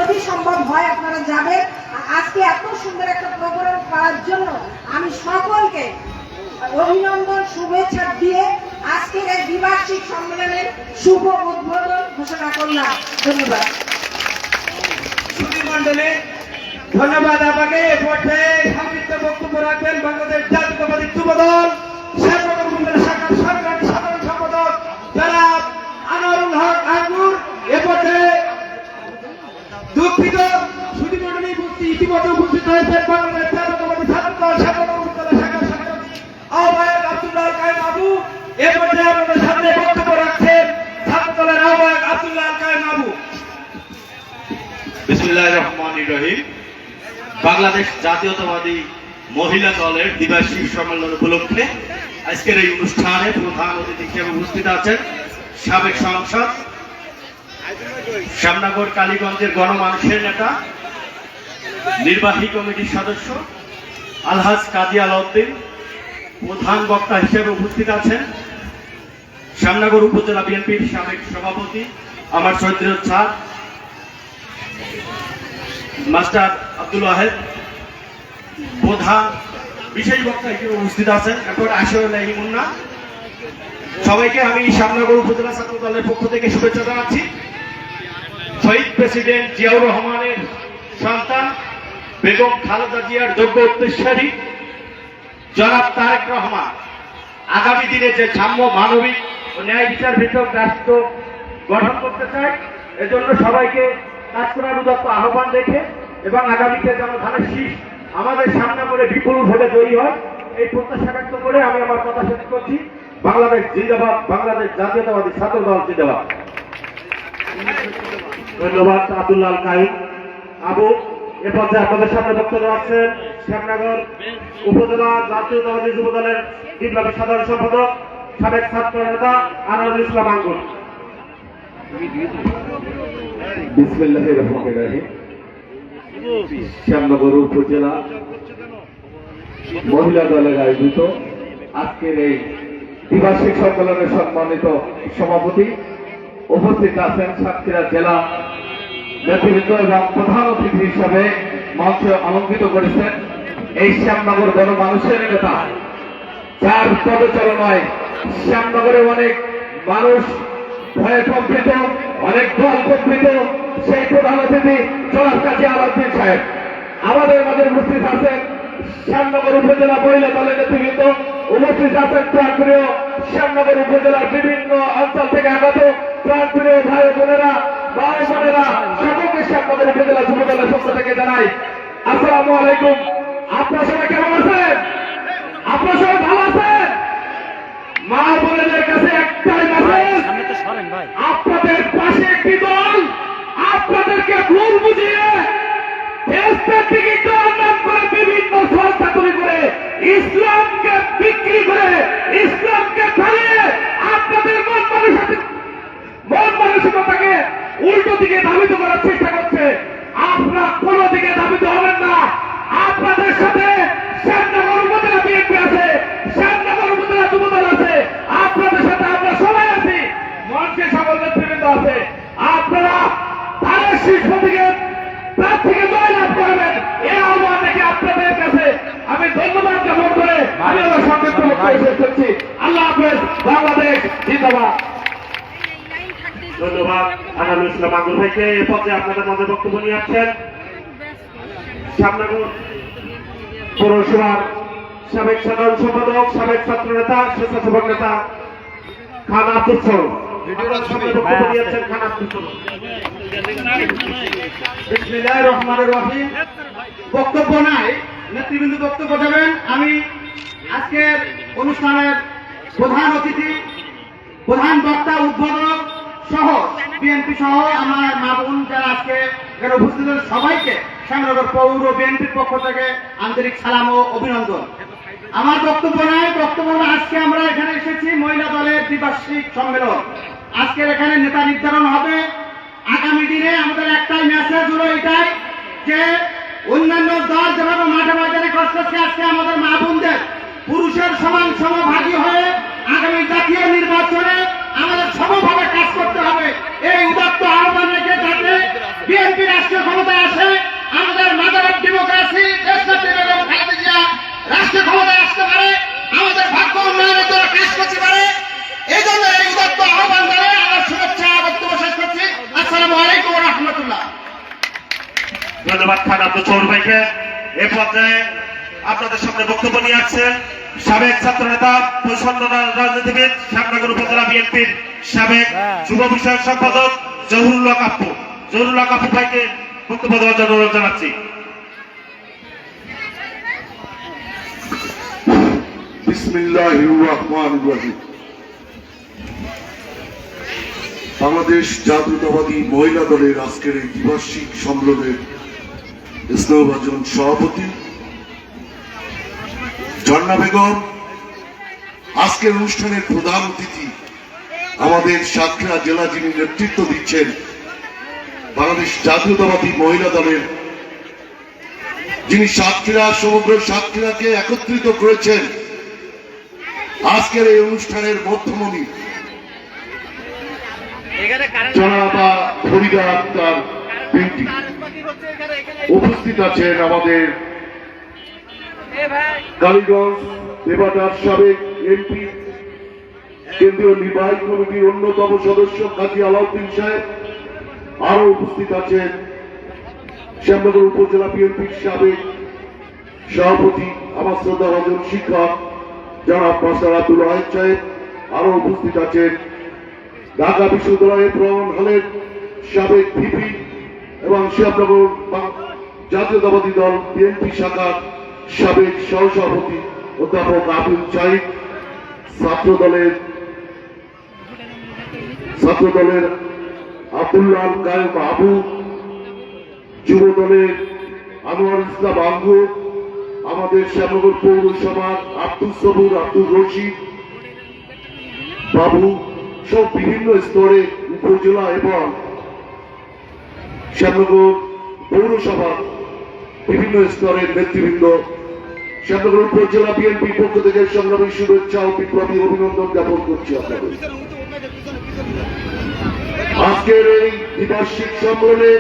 যদি সম্ভব হয় আপনারা যাবেন। আজকে এত সুন্দর একটা প্রোগ্রাম করার জন্য আমি সকলকে অভিনন্দন শুভেচ্ছা দিয়ে আজকের এই দ্বিবার্ষিক সম্মেলনের শুভ উদ্বোধন ঘোষণা করলাম। ধন্যবাদ। মন্ডলী, ধন্যবাদ আপনাকে। এ পর্যায়ে সংক্ষিপ্ত বক্তব্য রাখবেন বাংলাদেশ জাতীয়তাবাদী যুবদল শাখার সরকারি সাধারণ সম্পাদক জনাব আনোয়ারুল হক আঙ্গুর। এ পর্যায়ে দুঃখিত সুধীমণ্ডলী ইতিমধ্যে উপস্থিত হয়েছেন বাংলাদেশ জাতীয়তাবাদী ছাত্রদল শাখার আহ্বায়ক আব্দুল্লাহ কায়েম আবু। এ পর্যায়ে আমাদের সামনে বক্তব্য রাখছেন ছাত্রদলের আহ্বায়ক আব্দুল্লাহ কায়েম আবু। বিসমিল্লাহির রহমানির রহিম। বাংলাদেশ জাতীয়তাবাদী মহিলা দলের দ্বিবার্ষিক সম্মেলন উপলক্ষে আজকের এই অনুষ্ঠানে প্রধান অতিথি হিসেবে উপস্থিত আছেন সাবেক সংসদ, শ্যামনগর কালীগঞ্জের গণমানুষের নেতা, নির্বাহী কমিটির সদস্য আলহাজ কাজী আলাউদ্দিন। প্রধান বক্তা হিসেবে উপস্থিত আছেন শ্যামনগর উপজেলা বিএনপির সাবেক সভাপতি আমার চৈত্র ছাড় মাস্টার আব্দুল ওয়াহেদ। প্রধান বিশেষ বক্তা হিসেবে উপস্থিত আছেন এরপর আশিউল্লাহ মুন্না। সবাইকে আমি শ্যামনগর উপজেলা ছাত্র দলের পক্ষ থেকে শুভেচ্ছা জানাচ্ছি। শহীদ প্রেসিডেন্ট জিয়াউর রহমানের সন্তান বেগম খালেদা জিয়ার যোগ্য উত্তরসূরি জনাব তারেক রহমান আগামী দিনে যে সাম্য, মানবিক ও ন্যায় বিচার ভিত্তিক রাষ্ট্র গঠন করতে চায়, এজন্য সবাইকে কাজ করার উদাত্ত আহ্বান রেখে এবং আগামীতে যেন ধানের শীষ আমাদের সামনে করে বিপুল ভোটে জয়ী হয়, এই প্রত্যাশা ব্যক্ত করে আমি আমার কথা শেষ করছি। বাংলাদেশ জিন্দাবাদ, বাংলাদেশ জাতীয়তাবাদী ছাত্র দল জিন্দাবাদ। ধন্যবাদ আব্দুল্লাহ কায়েম আবু। এ পর্যায়ে আপনাদের সামনে বক্তব্য রাখছেন শ্যামনগর উপজেলা জাতীয়তাবাদী যুব দলের বিপ্লবী সাধারণ সম্পাদক সাবেক ছাত্র নেতা আনোয়ারুল ইসলাম আঙ্গুর। বিসমিল্লাহির রহমানির রহিম। শ্যামনগর উপজেলা মহিলা দলের আয়োজিত আজকের এই দ্বিবার্ষিক সম্মেলনের সম্মানিত সভাপতি উপস্থিত আছেন সাতক্ষীরা জেলা নেতৃবৃন্দ এবং প্রধান অতিথি হিসাবে মঞ্চে অলঙ্কৃত করেছেন এই শ্যামনগর গণমানুষের নেতা, যার পদচারণায় শ্যামনগরে অনেক মানুষ ভয়ে কম্পিত, অনেক দল কম্পিত, সেই প্রধান অতিথি জনাব কাজী আলাউদ্দিন সাহেব আমাদের মাঝে উপস্থিত আছেন। শ্যামনগর উপজেলা মহিলা দলের নেতৃবৃন্দ উপস্থিত আছেন। প্রাণপ্রিয় শ্যামনগর উপজেলার বিভিন্ন অঞ্চল থেকে আগত প্রাণপ্রিয় ভাই বোনেরা, ভাই বোনেরা, সকলকে শ্যামনগর উপজেলা যুব দলের পক্ষ থেকে জানাই আসসালামু আলাইকুম। আপনারা সবাই কেমন আছেন? আপনারা সবাই ভালো আছেন? মা বোনেদের কাছে একটাই মেসেজ, আপনাদের পাশে একটি দল আপনাদেরকে ভুল বুঝিয়ে দেশের দিকে নাম করে বিভিন্ন সংস্থা তৈরি করে ইসলামকে বিক্রি করে ইসলামকে ফেলিয়ে আপনাদের মন মানসিকতাকে উল্টো দিকে ধাবিত করার চেষ্টা করছে। আপনারা কোন দিকে ধাবিত হবেন না। আপনাদের সাথে শ্যামনগর উপজেলা বিএনপি আছে, শ্যামনগর উপজেলা যুবদল আছে, আপনাদের সাথে আমরা সবাই আছি, মঞ্চে সকল নেতৃবৃন্দ আছে। আপনারা ধানের শীর্ষ দিকে প্রার্থীকে জয়লাভ করবেন, এই আহ্বান থেকে আপনাদের কাছে আমি ধন্যবাদ জ্ঞাপন করে আমি আমার সংক্ষিপ্ত বক্তব্য শেষ করছি। আল্লাহ হাফেজ। বাংলাদেশ জিন্দাবাদ। ধন্যবাদ আনোয়ারুল ইসলাম আঙ্গুর ভাইকে। এ পর্যায়ে আপনাদের মধ্যে বক্তব্য নিয়ে আসছেন শ্যামনগর পৌরসভার সাবেক সাধারণ সম্পাদক, সাবেক ছাত্র নেতা, স্বেচ্ছাসেবক নেতা খান আব্দুল সরফ। বক্তব্য নিয়েছেন খান আব্দুল সরফ। বিসমিল্লাহির রহমানির রহিম। বক্তব্য নাই, নেতৃবৃন্দ বক্তব্য দেবেন। আমি আজকের অনুষ্ঠানের প্রধান অতিথি, প্রধান বক্তা, উদ্বোধক সহ বিএনপি সহ আমার মা বোন যারা আজকে এখানে উপস্থিত হয়েছেন সবাইকে শ্যামনগর পৌর বিএনপির পক্ষ থেকে আন্তরিক সালাম ও অভিনন্দন। আমার বক্তব্য নাই, বক্তব্য হলো আজকে আমরা এখানে এসেছি মহিলা দলের দ্বিবার্ষিক সম্মেলন। আজকের এখানে নেতা নির্ধারণ হবে। আগামী দিনে আমাদের একটাই মেসেজ হলো এটাই যে অন্যান্য দল যেভাবে মাঠে ময়দানে কষ্ট করছে, আজকে আমাদের মা বোনদের পুরুষের সমান সমভাগী হয়ে আগামী জাতীয় নির্বাচনে আমাদের সমভাবে কাজ করতে হবে। এই উদাত্ত আহ্বান রেখে যাতে বিএনপি রাষ্ট্রীয় ক্ষমতা পেশ করতে পারে, এই জন্য এই উদাত্ত আহ্বান জানিয়ে আমার শুভেচ্ছা বক্তব্য শেষ করছি। আসসালামু আলাইকুম ওয়া রাহমাতুল্লাহ। ধন্যবাদ খান আব্দুল সৌর ভাইকে। এ পর্যায়ে আপনাদের সামনে বক্তব্য নিয়ে আসছেন সাবেক ছাত্র নেতা, পরিচ্ছন্ন রাজনীতিবিদ, শ্যামনগর উপজেলা বিএনপির সাবেক যুব বিষয়ক সম্পাদক জহুরুল্লাহ কাপ্পু। জহুরুল্লাহ কাপ্পু ভাইকে বক্তব্য দেওয়ার জন্য অনুরোধ জানাচ্ছি। বিসমিল্লাহির রহমানির রহিম। বাংলাদেশ জাতীয়তাবাদী মহিলা দলের আজকের এই দ্বিবার্ষিক সম্মেলনের স্নেহভাজন সভাপতি ঝর্ণা বেগম, আজকের অনুষ্ঠানের প্রধান অতিথি আমাদের সাতক্ষীরা জেলা যিনি নেতৃত্ব দিচ্ছেন বাংলাদেশ জাতীয়তাবাদী মহিলা দলের, যিনি সাতক্ষীরা সমগ্র সাতক্ষীরাকে একত্রিত করেছেন, আজকের এই অনুষ্ঠানের মধ্যমণি জনাবা ফরিদা আক্তার বিউটি। উপস্থিত আছেন আমাদের কালীগঞ্জ দেবাটার সাবেক এমপি, কেন্দ্রীয় নির্বাহী কমিটির অন্যতম সদস্য কাজী আলাউদ্দিন সাহেব। আরো উপস্থিত আছেন শ্যামনগর উপজেলা বিএনপির সাবেক সভাপতি, আমার শ্রদ্ধাভাজন শিক্ষক জনাব মাস্টার আব্দুল ওয়াহেদ সাহেব। আরো উপস্থিত আছেন ঢাকা বিশ্ববিদ্যালয়ের ভ্রমণ হলের সাবেক ভিপি এবং শ্যামনগর জাতীয়তাবাদী দল বিএনপি শাখার সাবেক সহসভাপতি অধ্যাপক আবুল চাহিদ, ছাত্র দলের আব্দুল্লাহ কায়েম আবু, যুব দলের আনোয়ার ইসলাম আঙ্গু, আমাদের শ্যামনগর পৌরসভার আব্দুল সবুর, আব্দুল রশিদ বাবু সব বিভিন্ন স্তরে উপজেলা এবং শ্যামনগর পৌরসভার বিভিন্ন স্তরের নেতৃবৃন্দ, শ্যামনগর উপজেলা বিএনপির পক্ষ থেকে সংগ্রামী শুভেচ্ছা ও বিপ্লবী অভিনন্দন জ্ঞাপন করছি আপনাদের। আজকের এই দ্বিবার্ষিক সম্মেলনে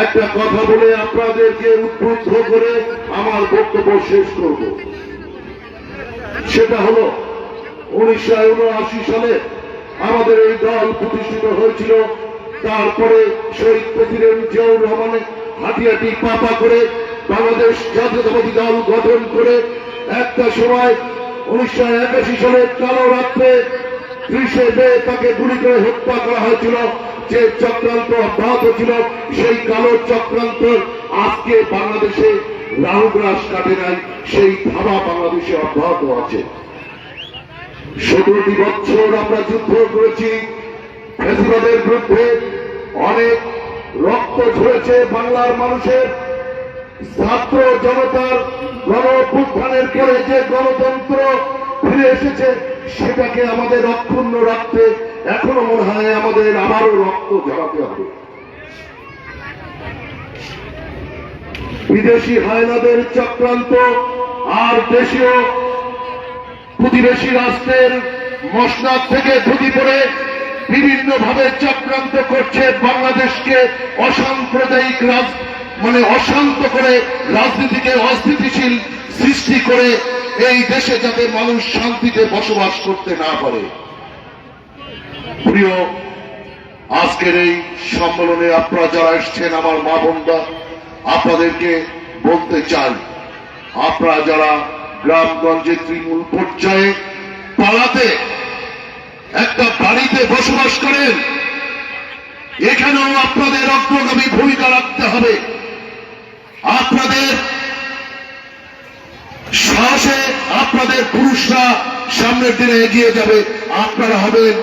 একটা কথা বলে আপনাদেরকে উদ্বুদ্ধ করে আমার বক্তব্য শেষ করব। সেটা হলো 1979 সালে আমাদের এই দল প্রতিষ্ঠিত হয়েছিল। তারপরে শহীদ প্রেসিডেন্ট জিয়াউর রহমানের হাঁটিহাঁটি পাপা করে বাংলাদেশ জাতীয়তাবাদী দল গঠন করে একটা সময় 1981 সালের কালো রাত্রে 30 মে তাকে গুলি করে হত্যা করা হয়েছিল। যে চক্রান্ত অব্যাহত ছিল, সেই কালো চক্রান্ত আজকে বাংলাদেশে রাহুগ্রাস কাটে নাই, সেই ধারা বাংলাদেশে অব্যাহত আছে। 17টি বছর আমরা যুদ্ধ করেছি ফ্যাসিবাদের বিরুদ্ধে, অনেক রক্ত ঝরেছে বাংলার মানুষের। ছাত্র জনতার গণ অভ্যুত্থানের পরে যে গণতন্ত্র ফিরে এসেছে, সেটাকে আমাদের অক্ষুণ্ণ রাখতে এখনো মনে হয় আমাদের আবারও রক্ত ঝরাতে হবে। বিদেশি হায়নাদের চক্রান্ত আর দেশীয় প্রতিবেশী রাষ্ট্রের মসনদ থেকে ধুতি পড়ে বিভিন্ন ভাবে চক্রান্ত করছে বাংলাদেশকে অসাম্প্রদায়িক অশান্ত করে রাজনীতিকে অস্থিতিশীল সৃষ্টি করে এই দেশে যাতে মানুষ শান্তিতে বসবাস করতে না পারে। প্রিয়, আজকের এই সম্মেলনে আপনারা যারা এসছেন আমার মা বোনরা, আপনাদেরকে বলতে চাই, আপনারা যারা গ্রামগঞ্জে তৃণমূল পর্যায়ে পাড়াতে একটা বাড়িতে বসবাস করেন, এখানেও আপনাদের অগ্রগামী ভূমিকা রাখতে হবে। আপনাদের সাহসে আপনাদের পুরুষরা সামনের দিনে এগিয়ে যাবে। আপনারা হবেন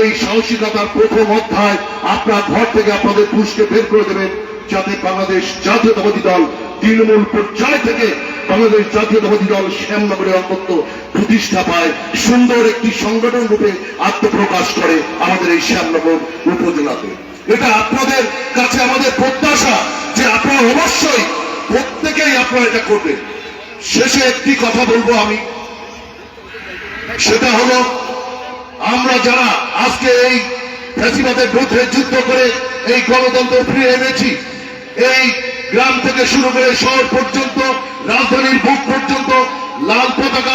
এই সাহসিকতার প্রথম অধ্যায়। আপনার ঘর থেকে আপনাদের পুরুষকে বের করে দেবেন, যাতে বাংলাদেশ জাতীয়তাবাদী দল তৃণমূল পর্যায় থেকে বাংলাদেশ জাতীয়তাবাদী দল শ্যামনগরে অন্তত প্রতিষ্ঠা পায়, সুন্দর একটি সংগঠন রূপে আত্মপ্রকাশ করে আমাদের এই শ্যামনগর উপজেলাতে। এটা আপনাদের কাছে আমাদের প্রত্যাশা যে আপনারা অবশ্যই প্রত্যেকেই আপনারা এটা করবেন। শেষে একটি কথা বলবো আমি, সেটা হলো আমরা যারা আজকে এই ফ্যাসিবাদের বিরুদ্ধে যুদ্ধ করে এই গণতন্ত্র ফিরে এনেছি, এই গ্রাম থেকে শুরু করে শহর পর্যন্ত, রাজধানীর বুক পর্যন্ত লাল পতাকা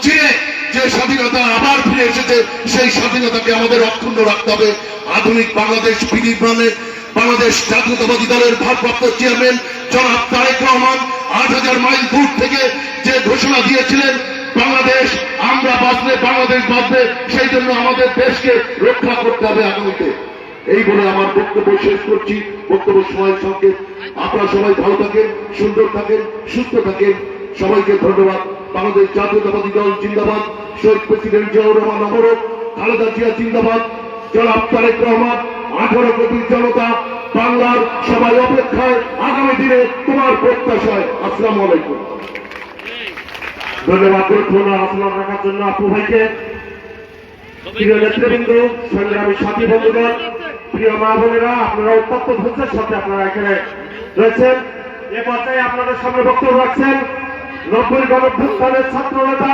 চিনে যে স্বাধীনতা আবার ফিরে এসেছে, সেই স্বাধীনতাকে আমাদের অক্ষুণ্ণ রাখতে হবে। আধুনিক বাংলাদেশ বিনির্মাণে বাংলাদেশ জাতীয়তাবাদী দলের ভারপ্রাপ্ত চেয়ারম্যান জনাব তারেক রহমান ৮,০০০ মাইল দূর থেকে যে ঘোষণা দিয়েছিলেন, বাংলাদেশ আমরা বাঁচলে বাংলাদেশ বাঁচবে, সেই জন্য আমাদের দেশকে রক্ষা করতে হবে আগামীতে। এই বলে আমার বক্তব্য শেষ করছি। বক্তব্য সময়ের সঙ্গে আপনারা সবাই ভালো থাকেন, সুন্দর থাকেন, সুস্থ থাকেন। সবাইকে ধন্যবাদ। বাংলাদেশ জাতীয়তাবাদী দল জিন্দাবাদ। শহীদ প্রেসিডেন্ট জিয়াউর রহমান অমর, খালেদা জিয়া জিন্দাবাদ। জনাব তারেক রহমান, 18 কোটি জনতা বাংলার সবাই অপেক্ষায়, আগামী দিনে তোমার প্রত্যাশায়। আসসালামু আলাইকুম। ধন্যবাদ গুরুত্বপূর্ণ আলোচনা রাখার জন্য আপু ভাইকে। প্রিয় নেতৃবৃন্দ, সংগ্রামী সাথী বন্ধুগণ, প্রিয় মা বোনেরা, আপনারা অত্যন্ত ধৈর্যের সাথে আপনারা এখানে রয়েছেন। এ পর্যায়ে আপনাদের সামনে বক্তব্য রাখছেন 90 গণঅভ্যুত্থানের ছাত্র নেতা,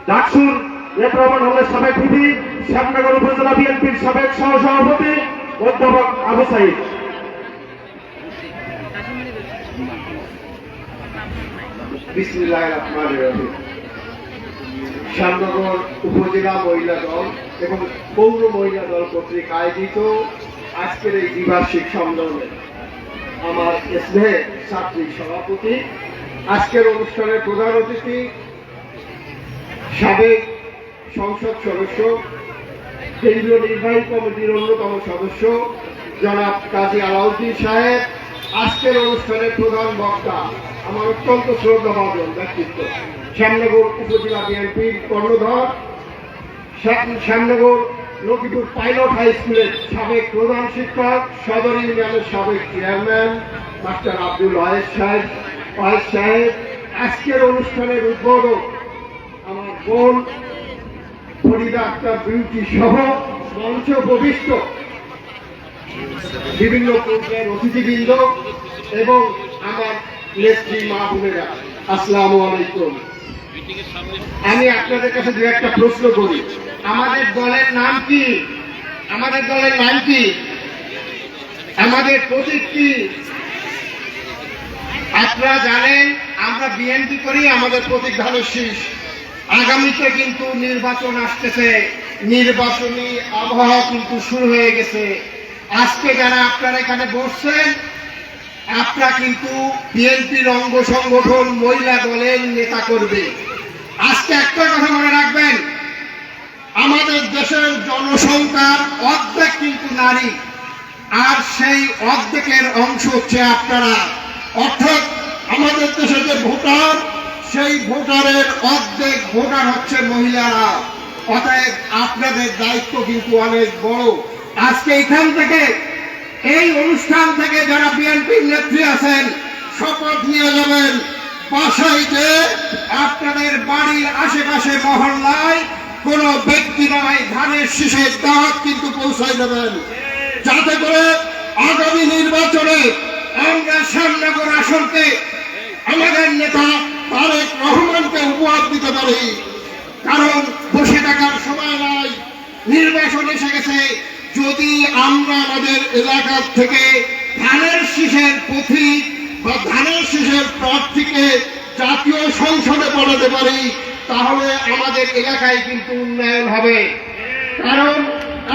ডাকসুর নেত্রমান হলের সাবেক ভিপি, শ্যামনগর উপজেলা বিএনপির সাবেক সহসভাপতি অধ্যাপক আবু সাইদ। বিসমিল্লাহির রহমানির রহিম। শ্যামনগর উপজেলা মহিলা দল এবং পৌর মহিলা দল কর্তৃক আয়োজিত আজকের এই দ্বিবার্ষিক সম্মেলনে আমার স্নেহের ছাত্রী সভাপতি, আজকের অনুষ্ঠানের প্রধান অতিথি, সাবেক সংসদ সদস্য, কেন্দ্রীয় নির্বাহী কমিটির অন্যতম সদস্য জনাব কাজী আলাউদ্দিন সাহেব, আজকের অনুষ্ঠানের প্রধান বক্তা, আমার অত্যন্ত শ্রদ্ধাভাজন ব্যক্তিত্ব, শ্যামনগর উপজেলা বিএনপির কর্ণধার, শ্যামনগর লক্ষ্মীপুর পাইলট হাই স্কুলের সাবেক প্রধান শিক্ষক, সদর ইউনিয়নের সাবেক চেয়ারম্যান মাস্টার আব্দুল ওয়াহেদ সাহেব, আজকের অনুষ্ঠানের উদ্বোধক আমার বোন ফরিদা আক্তার বিউটি সহ মঞ্চ উপবিষ্ট বিভিন্ন পর্যায়ের অতিথিবৃন্দ এবং আমার নেত্রী মা বোনেরা, আসসালামু আলাইকুম। আমি আপনাদের কাছে দু একটা প্রশ্ন করি। আমাদের দলের নাম কি? আমাদের দলের নাম কি? আমাদের প্রতীক কি? আপনারা জানেন আমরা বিএনপি করি, আমাদের প্রতীক ধানের শীষ। আগামীতে কিন্তু নির্বাচন আসতেছে, নির্বাচনী আবহাওয়া কিন্তু শুরু হয়ে গেছে। আজকে যারা আপনারা এখানে বসছেন, আপনারা কিন্তু বিএনপির অঙ্গ সংগঠন মহিলা দলের নেতা করবে। আজকে একটা কথা মনে রাখবেন, আমাদের দেশের জনসংখ্যার অর্ধেক কিন্তু নারী, আর সেই অর্ধেকের অংশ হচ্ছে আপনারা। অর্থাৎ আমাদের দেশে যে ভোটার, সেই ভোটারের অর্ধেক ভোটার হচ্ছে মহিলারা। অতএব আপনাদের দায়িত্ব কিন্তু অনেক বড়। আজকে এখান থেকে, এই অনুষ্ঠান থেকে যারা বিএনপির নেত্রী আছেন, শপথ নিয়ে যাবেন বাসায়, যে আপনাদের বাড়ির আশেপাশে মহল্লায় কোনো ব্যক্তি নয়, ধানের শীষের দাওয়াত কিন্তু পৌঁছায় দেবেন, যাতে করে আগামী নির্বাচনে আমরা শ্যামনগর আসনকে আমাদের নেতা তারেক রহমানকে উপহার দিতে পারি। কারণ বসে থাকার সময় নাই, নির্বাচন এসে গেছে। যদি আমরা আমাদের এলাকার থেকে ধানের শীষের পথিক বা ধানের শীষের প্রার্থীকে জাতীয় সংসদে পাঠাতে পারি, তাহলে আমাদের এলাকায় কিন্তু উন্নয়ন হবে। কারণ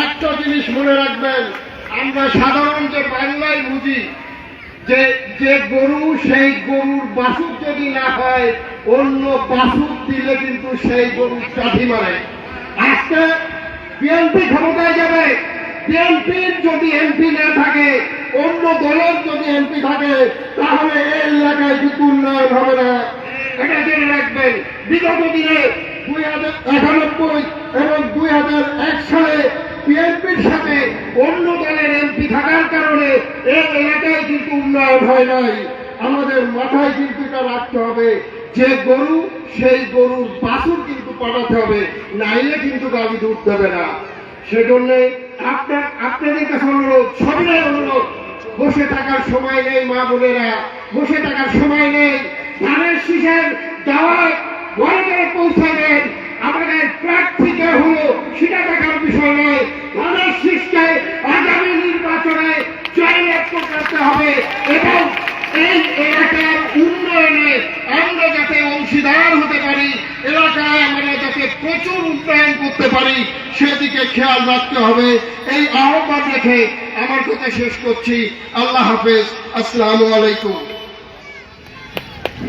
একটা জিনিস মনে রাখবেন, আমরা সাধারণ যে বাংলায় বুঝি যে যে গরু, সেই গরুর বাছুর যদি না হয়, অন্য বাছুর দিলে কিন্তু সেই গরুর চাঁদি মারে। আজকে বিএনপি ক্ষমতায় যাবে, বিএনপির যদি এমপি না থাকে, অন্য দলের যদি এমপি থাকে, তাহলে এই এলাকায় কিন্তু উন্নয়ন হবে না। এটা জেনে রাখবেন। বিগত দিনে 2091 এবং 2001 সালে বিএনপির সাথে অন্য দলের এমপি থাকার কারণে এই এলাকায় কিন্তু উন্নয়ন হয় নাই। আমাদের মাথায় কিন্তু এটা রাখতে হবে যে গরু, সেই গরুর বাছুর কিন্তু পাঠাতে হবে, নাইলে কিন্তু গাড়ি দূর দেবে না। সেজন্য আপনাদের কাছে অনুরোধ, সবাই অনুরোধ, বসে থাকার সময় নেই মা বোনেরা, বসে থাকার সময় নেই। ধানের শীষের দাওয়াত ঘরে ঘরে পৌঁছাবেন। আমাদের প্রার্থীকে হলো সেটা দেখার বিষয় নয়, ধানের শীষকে আগামী নির্বাচনে জয়লাভ করতে হবে এবং এই এলাকার উন্নয়নে আমরা যাতে অংশীদার হতে পারি, এলাকায় আমরা যাতে প্রচুর উন্নয়ন করতে পারি সেদিকে খেয়াল রাখতে হবে। এই আহ্বান রেখে আমার কথা শেষ করছি। আল্লাহ হাফেজ। আসসালামু আলাইকুম।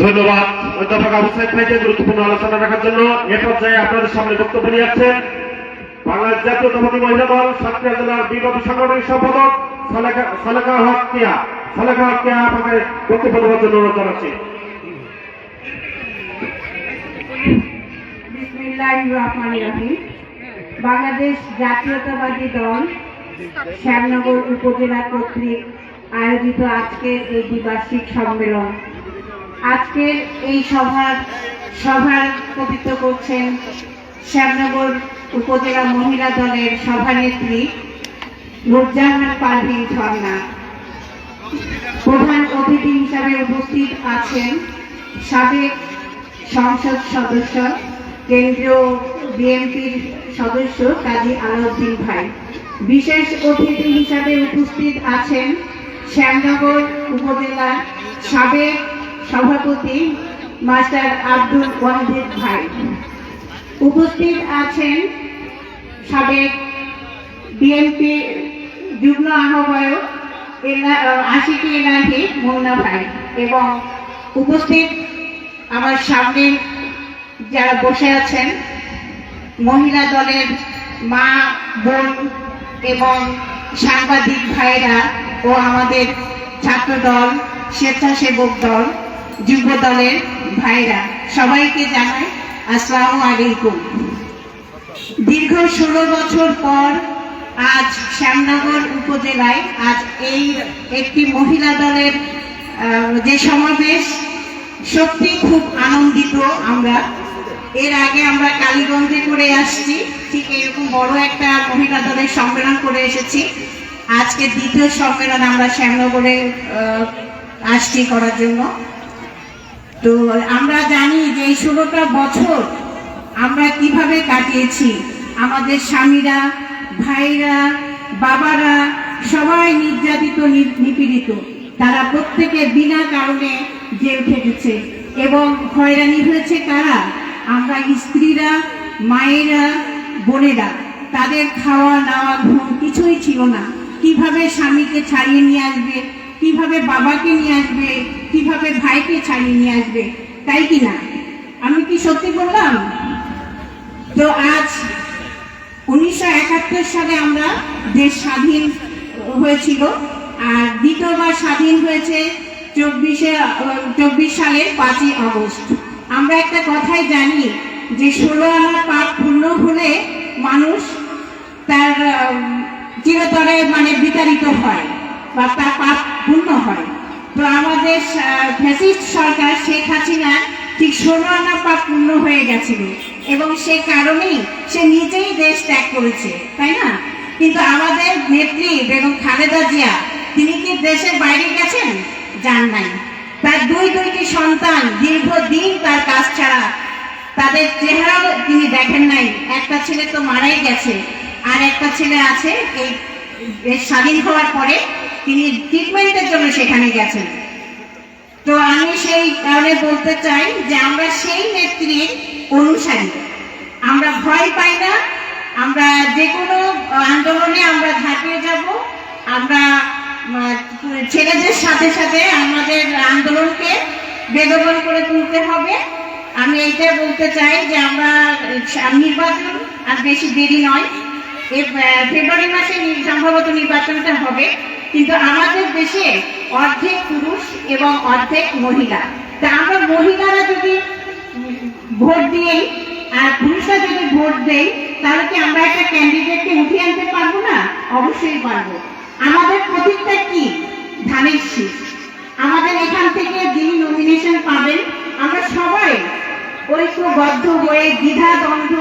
ধন্যবাদ অধ্যাপক আবু সাইদ ভাইকে গুরুত্বপূর্ণ আলোচনা রাখার জন্য। এ পর্যায়ে আপনাদের সামনে বক্তব্য নিয়ে আসছেন বাংলাদেশ জাতীয়তাবাদী মহিলা দল সাতক্ষীরা জেলার বিগত সাংগঠনিক সম্পাদক সালেকা হক কিয়া। সালেকা হক কিয়া আপনাকে বক্তব্য দেওয়ার জন্য অনুরোধ জানাচ্ছি। বিসমিল্লাহির রহমানির রহিম। বাংলাদেশ জাতীয়তাবাদী দল শ্যামনগর উপজেলা কর্তৃক আয়োজিত আজকের এই দ্বিবার্ষিক সম্মেলন, আজকের এই সভার পবিত্র করছেন শ্যামনগর উপজেলা মহিলা দলের সভানেত্রী নুরজাহান পারভীন ঝর্ণা। প্রধান অতিথি হিসাবে উপস্থিত আছেন সাবেক সংসদ সদস্য, কেন্দ্রীয় বিএনপির সদস্য কাজী আলাউদ্দিন ভাই। বিশেষ অতিথি হিসাবে উপস্থিত আছেন শ্যামনগর উপজেলার সাবেক সভাপতি মাস্টার আব্দুল ওয়াহিদ ভাই। উপস্থিত আছেন সাবেক বিএনপি যুগ্ম আহ্বায়ক আশিকি এলাহি মোহনা ভাই এবং উপস্থিত আমার সামনে যারা বসে আছেন মহিলা দলের মা, বোন এবং সাংবাদিক ভাইরা ও আমাদের ছাত্র দল, স্বেচ্ছাসেবক দল, যুব দলের ভাইরা, সবাইকে জানাই আসসালামু আলাইকুম। দীর্ঘ 16 বছর পর আজ শ্যামনগর উপজেলায় আজ এই একটি মহিলা দলের যে সমাবেশ, সত্যি খুব আনন্দিত আমরা। এর আগে আমরা কালীগঞ্জে করে আসছি, ঠিক এরকম বড় একটা মহিলা দলের সম্মেলন করে এসেছি। আজকে দ্বিতীয় সম্মেলন আমরা শ্যামনগরে আসছি করার জন্য। তো আমরা জানি যে এই 16টা বছর আমরা কিভাবে কাটিয়েছি। আমাদের স্বামীরা, ভাইরা, বাবারা সবাই নির্যাতিত, নিপীড়িত। তারা প্রত্যেকে বিনা কারণে জেল খেটেছে এবং হয়রানি হয়েছে কারা? আমরা স্ত্রীরা, মায়েরা, বোনেরা। তাদের খাওয়া নাওয়া ঘুম কিছুই ছিল না। কিভাবে স্বামীকে ছাড়িয়ে নিয়ে আসবে, কিভাবে বাবাকে নিয়ে আসবে, কিভাবে ভাইকে ছাড়িয়ে নিয়ে আসবে, তাই কি না? আমি কি সত্যি বললাম? তো আজ 1971 সালে আমরা দেশ স্বাধীন হয়েছিল, আর দ্বিতীয়বার স্বাধীন হয়েছে 24 সালের 5ই আগস্ট। আমরা একটা কথাই জানি যে 16 আনা পাপ পূর্ণ হলে মানুষ তার চিরতরে বিতাড়িত হয় বা তার পাপ পূর্ণ হয়। তো আমাদের ফ্যাসিস্ট সরকার শেখ হাসিনা ঠিক 16 আনা পাপ পূর্ণ হয়ে গেছিল এবং সে কারণেই সে নিজেই দেশ ত্যাগ করেছে, তাই না? কিন্তু আমাদের নেত্রী বেগম খালেদা জিয়া, তিনি কি দেশের বাইরে গেছেন? যান নাই। তার দুইটি সন্তান দীর্ঘদিন তার কাজ ছাড়া, তাদের চেহারাও তিনি দেখেন নাই। একটা ছেলে তো মারাই গেছে, আর একটা ছেলে আছে এই স্বাধীন হওয়ার পরে তিনি ট্রিটমেন্টের জন্য সেখানে গেছেন। তো আমি সেই কারণে বলতে চাই যে আমরা সেই নেত্রীর অনুসারী। আমরা ভয় পাই না, আমরা যে কোনো আন্দোলনে আমরা ঝাঁপিয়ে যাব। আমরা ছেলেদের সাথে সাথে আমাদের আন্দোলনকে বেগবান করে তুলতে হবে। আমি এইটা বলতে চাই যে আমরা নির্বাচন আর বেশি দেরি নয়, ফেব্রুয়ারি মাসে সম্ভবত নির্বাচনটা হবে। কিন্তু আমাদের দেশে অর্ধেক পুরুষ এবং অর্ধেক মহিলা। তা আমরা মহিলারা যদি ভোট দিই আর পুরুষরা যদি ভোট দেই, তাহলে কি আমরা একটা ক্যান্ডিডেটকে উঠিয়ে আনতে পারবো না? অবশ্যই পারবো। আমাদের প্রতীকটা কি? ধানের শীষ। আমাদের এখান থেকে যিনি নমিনেশন পাবেন, আমরা সবাই ঐক্যবদ্ধ হয়ে দ্বিধা দ্বন্দ্ব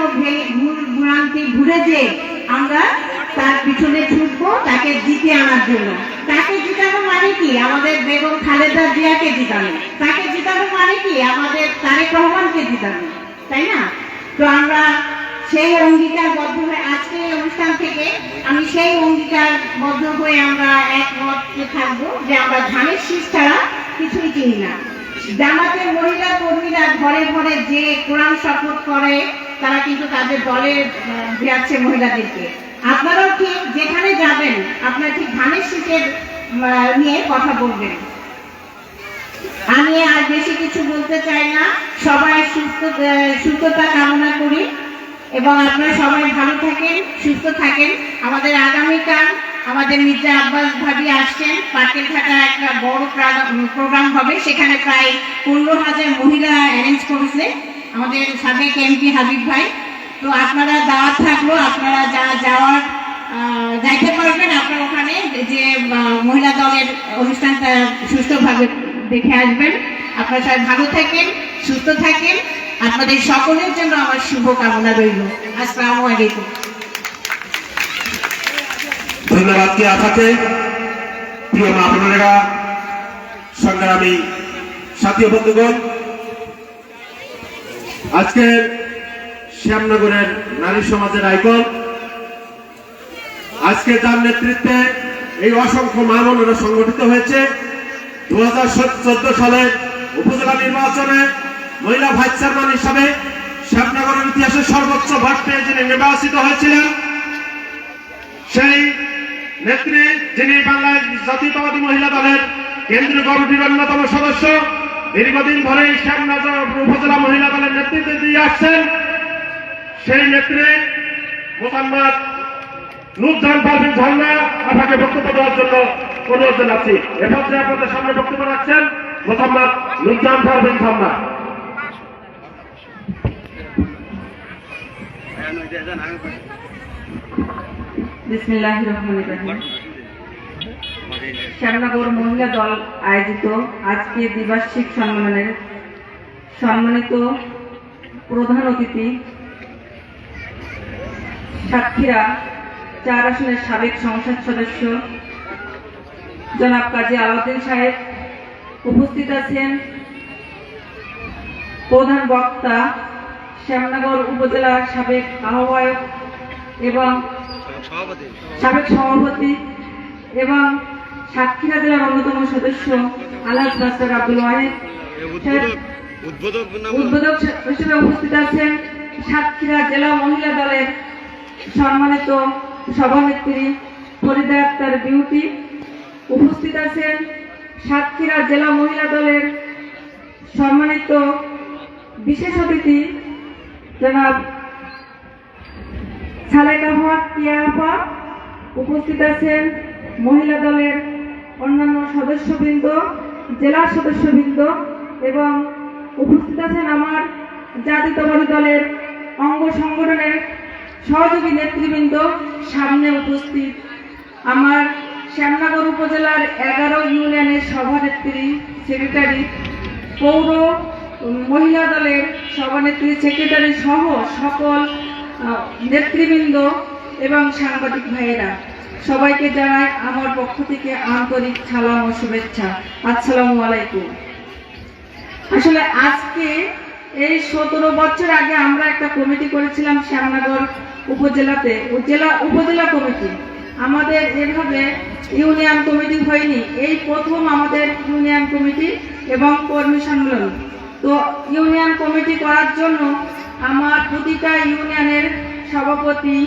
ভ্রান্তি ভুলে যে আমরা তার পিছনে ছুটবো তাকে জিতে আনার জন্য। তাকে জিতানো মানে কি? আমাদের বেগম খালেদা জিয়াকে জিতানো। তাকে জিতানো মানে কি? আমাদের তারেক রহমানকে জিতানো, তাই না? তো আমরা সেই অঙ্গীকারবদ্ধ হয়ে আজকে এই অনুষ্ঠান থেকে আমি সেই অঙ্গীকারবদ্ধ হয়ে আমরা একমত থাকবো যে আমরা ধানের শীষ ছাড়া কিছুই চিনি না। জামাতের মহিলা কর্মীরা ঘরে ঘরে যে কোরআন শপথ করে তারা কিন্তু তাদের দলে যাচ্ছে মহিলাদেরকে। আপনারাও ঠিক যেখানে যাবেন আপনারা ঠিক ধানের শীষের নিয়ে কথা বলবেন। আমি আর বেশি কিছু বলতে চাই না, সবাই সুস্থতা কামনা করি এবং আপনারা সবাই ভালো থাকেন, সুস্থ থাকেন। আমাদের আগামীকাল আমাদের মির্জা আব্বাস ভাবি আসছেন, পার্কের ঘাটা একটা বড় প্রোগ্রাম হবে, সেখানে প্রায় 15,000 মহিলা অ্যারেঞ্জ করেছে আমাদের সাবেক এমপি হাবিব ভাই। তো আপনারা দাওয়াত থাকলো, আপনারা যাইতে পারবেন, আপনারা ওখানে যে মহিলা দলের অনুষ্ঠানটা সুষ্ঠুভাবে দেখে আসবেন। আপনারা সবাই ভালো থাকেন, সুস্থ থাকেন, আপনাদের সকলের জন্য আমার শুভ কামনা রইল। আসসালামু আলাইকুম। ধন্যবাদ কে আসাতে। প্রিয় মা বোনেরা, সংগ্রামী সাথী বন্ধুগণ, আজকের শ্যামনগরের নারী সমাজের আইকন, আজকে যার নেতৃত্বে এই অসংখ্য মা বোনেরা সংগঠিত হয়েছে, 2014 সালের উপজেলা নির্বাচনে মহিলা ভাইস চেয়ারম্যান হিসাবে শ্যামনগরের ইতিহাসে সর্বোচ্চ ভোট পেয়ে যিনি নির্বাচিত হয়েছিলেন, সেই নেত্রী যিনি বাংলাদেশ জাতীয়তাবাদী মহিলা দলের কেন্দ্রীয় কমিটির অন্যতম সদস্য, দীর্ঘদিন ধরে শ্যামনগর উপজেলা মহিলা দলের নেতৃত্ব দিয়ে আসছেন, সেই নেত্রী মোহাম্মদ নুরজাহান পারভীন ঝর্ণা আপনাকে বক্তব্য দেওয়ার জন্য অনুরোধ জানাচ্ছি। এ পর্যায়ে আপনাদের সামনে বক্তব্য রাখছেন মোহাম্মদ নুরজাহান পারভীন ঝর্ণা। বিসমিল্লাহির রহমানির রহিম। শ্যামনগর মহিলা দল আয়োজিত আজকে দ্বিবার্ষিক সম্মেলনের সম্মানিত প্রধান অতিথি সাতক্ষীরা 4 আসনের সাবেক সংসদ সদস্য জনাব কাজী আলাউদ্দিন সাহেব, উপস্থিত আছেন প্রধান বক্তা শ্যামনগর উপজেলার সাবেক আহ্বায়ক এবং সাবেক সভাপতি এবং সাতক্ষীরা জেলার অন্যতম সদস্য আলহাজ মাস্টার আব্দুল ওয়াহিদ, উদ্বোধক হিসেবে উপস্থিত আছেন সাতক্ষীরা জেলা মহিলা দলের সম্মানিত সভানেত্রী ফরিদা আক্তার বিউটি, উপস্থিত আছেন সাতক্ষীরা জেলা মহিলা দলের সম্মানিত বিশেষ অতিথি জনাব সালেকা হক কিয়াফা, উপস্থিত আছেন মহিলা দলের অন্যান্য সদস্যবৃন্দ, জেলার সদস্যবৃন্দ এবং উপস্থিত আছেন আমার জাতীয়তাবাদী দলের অঙ্গ সংগঠনের সহযোগী নেতৃবৃন্দ, সামনে উপস্থিত আমার শ্যামনগর উপজেলার 11 ইউনিয়নের সভানেত্রী, সেক্রেটারি, পৌর মহিলা দলের সভানেত্রী, সেক্রেটারি সহ সকল নেতৃবৃন্দ এবং সাংবাদিক ভাইয়েরা, সবাইকে জানাই আমার পক্ষ থেকে আন্তরিক সালাম ও শুভেচ্ছা। আসসালামু আলাইকুম। আসলে আজকে এই 17 বছর আগে আমরা একটা কমিটি করেছিলাম শ্যামনগর উপজেলাতে, উপজেলা কমিটি। আমাদের এভাবে ইউনিয়ন কমিটি হয়নি, এই প্রথম আমাদের ইউনিয়ন কমিটি এবং কর্মী সম্মেলন। তো ইউনিয়ন কমিটি করার জন্য আমার প্রতিটা ইউনিয়নের সভাপতি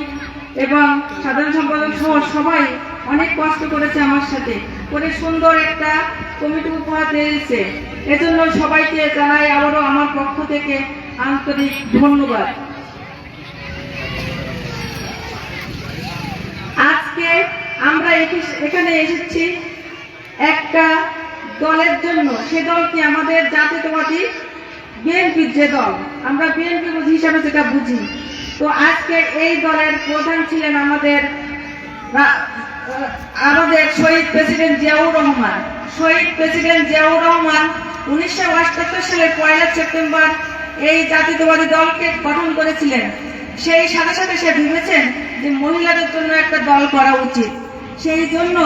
এবং সাধারণ সম্পাদক সহ সবাই অনেক কষ্ট করেছে আমার সাথে করে সুন্দর একটা কমিটি উপহার দিয়েছে। এজন্য সবাইকে জানাই আবারও আমার পক্ষ থেকে আন্তরিক ধন্যবাদ। আজকে আমরা এখানে এসেছি একটা দলের জন্য, সে দল কি আমাদের জাতীয়তাবাদী বিএনপির যে দল, আমরা বিএনপি হিসাবে যেটা বুঝি। তো আজকে এই দলের প্রধান ছিলেন আমাদের শহীদ প্রেসিডেন্ট জিয়াউর রহমান। শহীদ প্রেসিডেন্ট জিয়াউর রহমান 1978 সালের 1 সেপ্টেম্বর এই জাতীয়তাবাদী দলকে গঠন করেছিলেন। সেই সাথে সাথে সে ভেবেছেন যে মহিলাদের জন্য একটা দল করা উচিত, সেই জন্য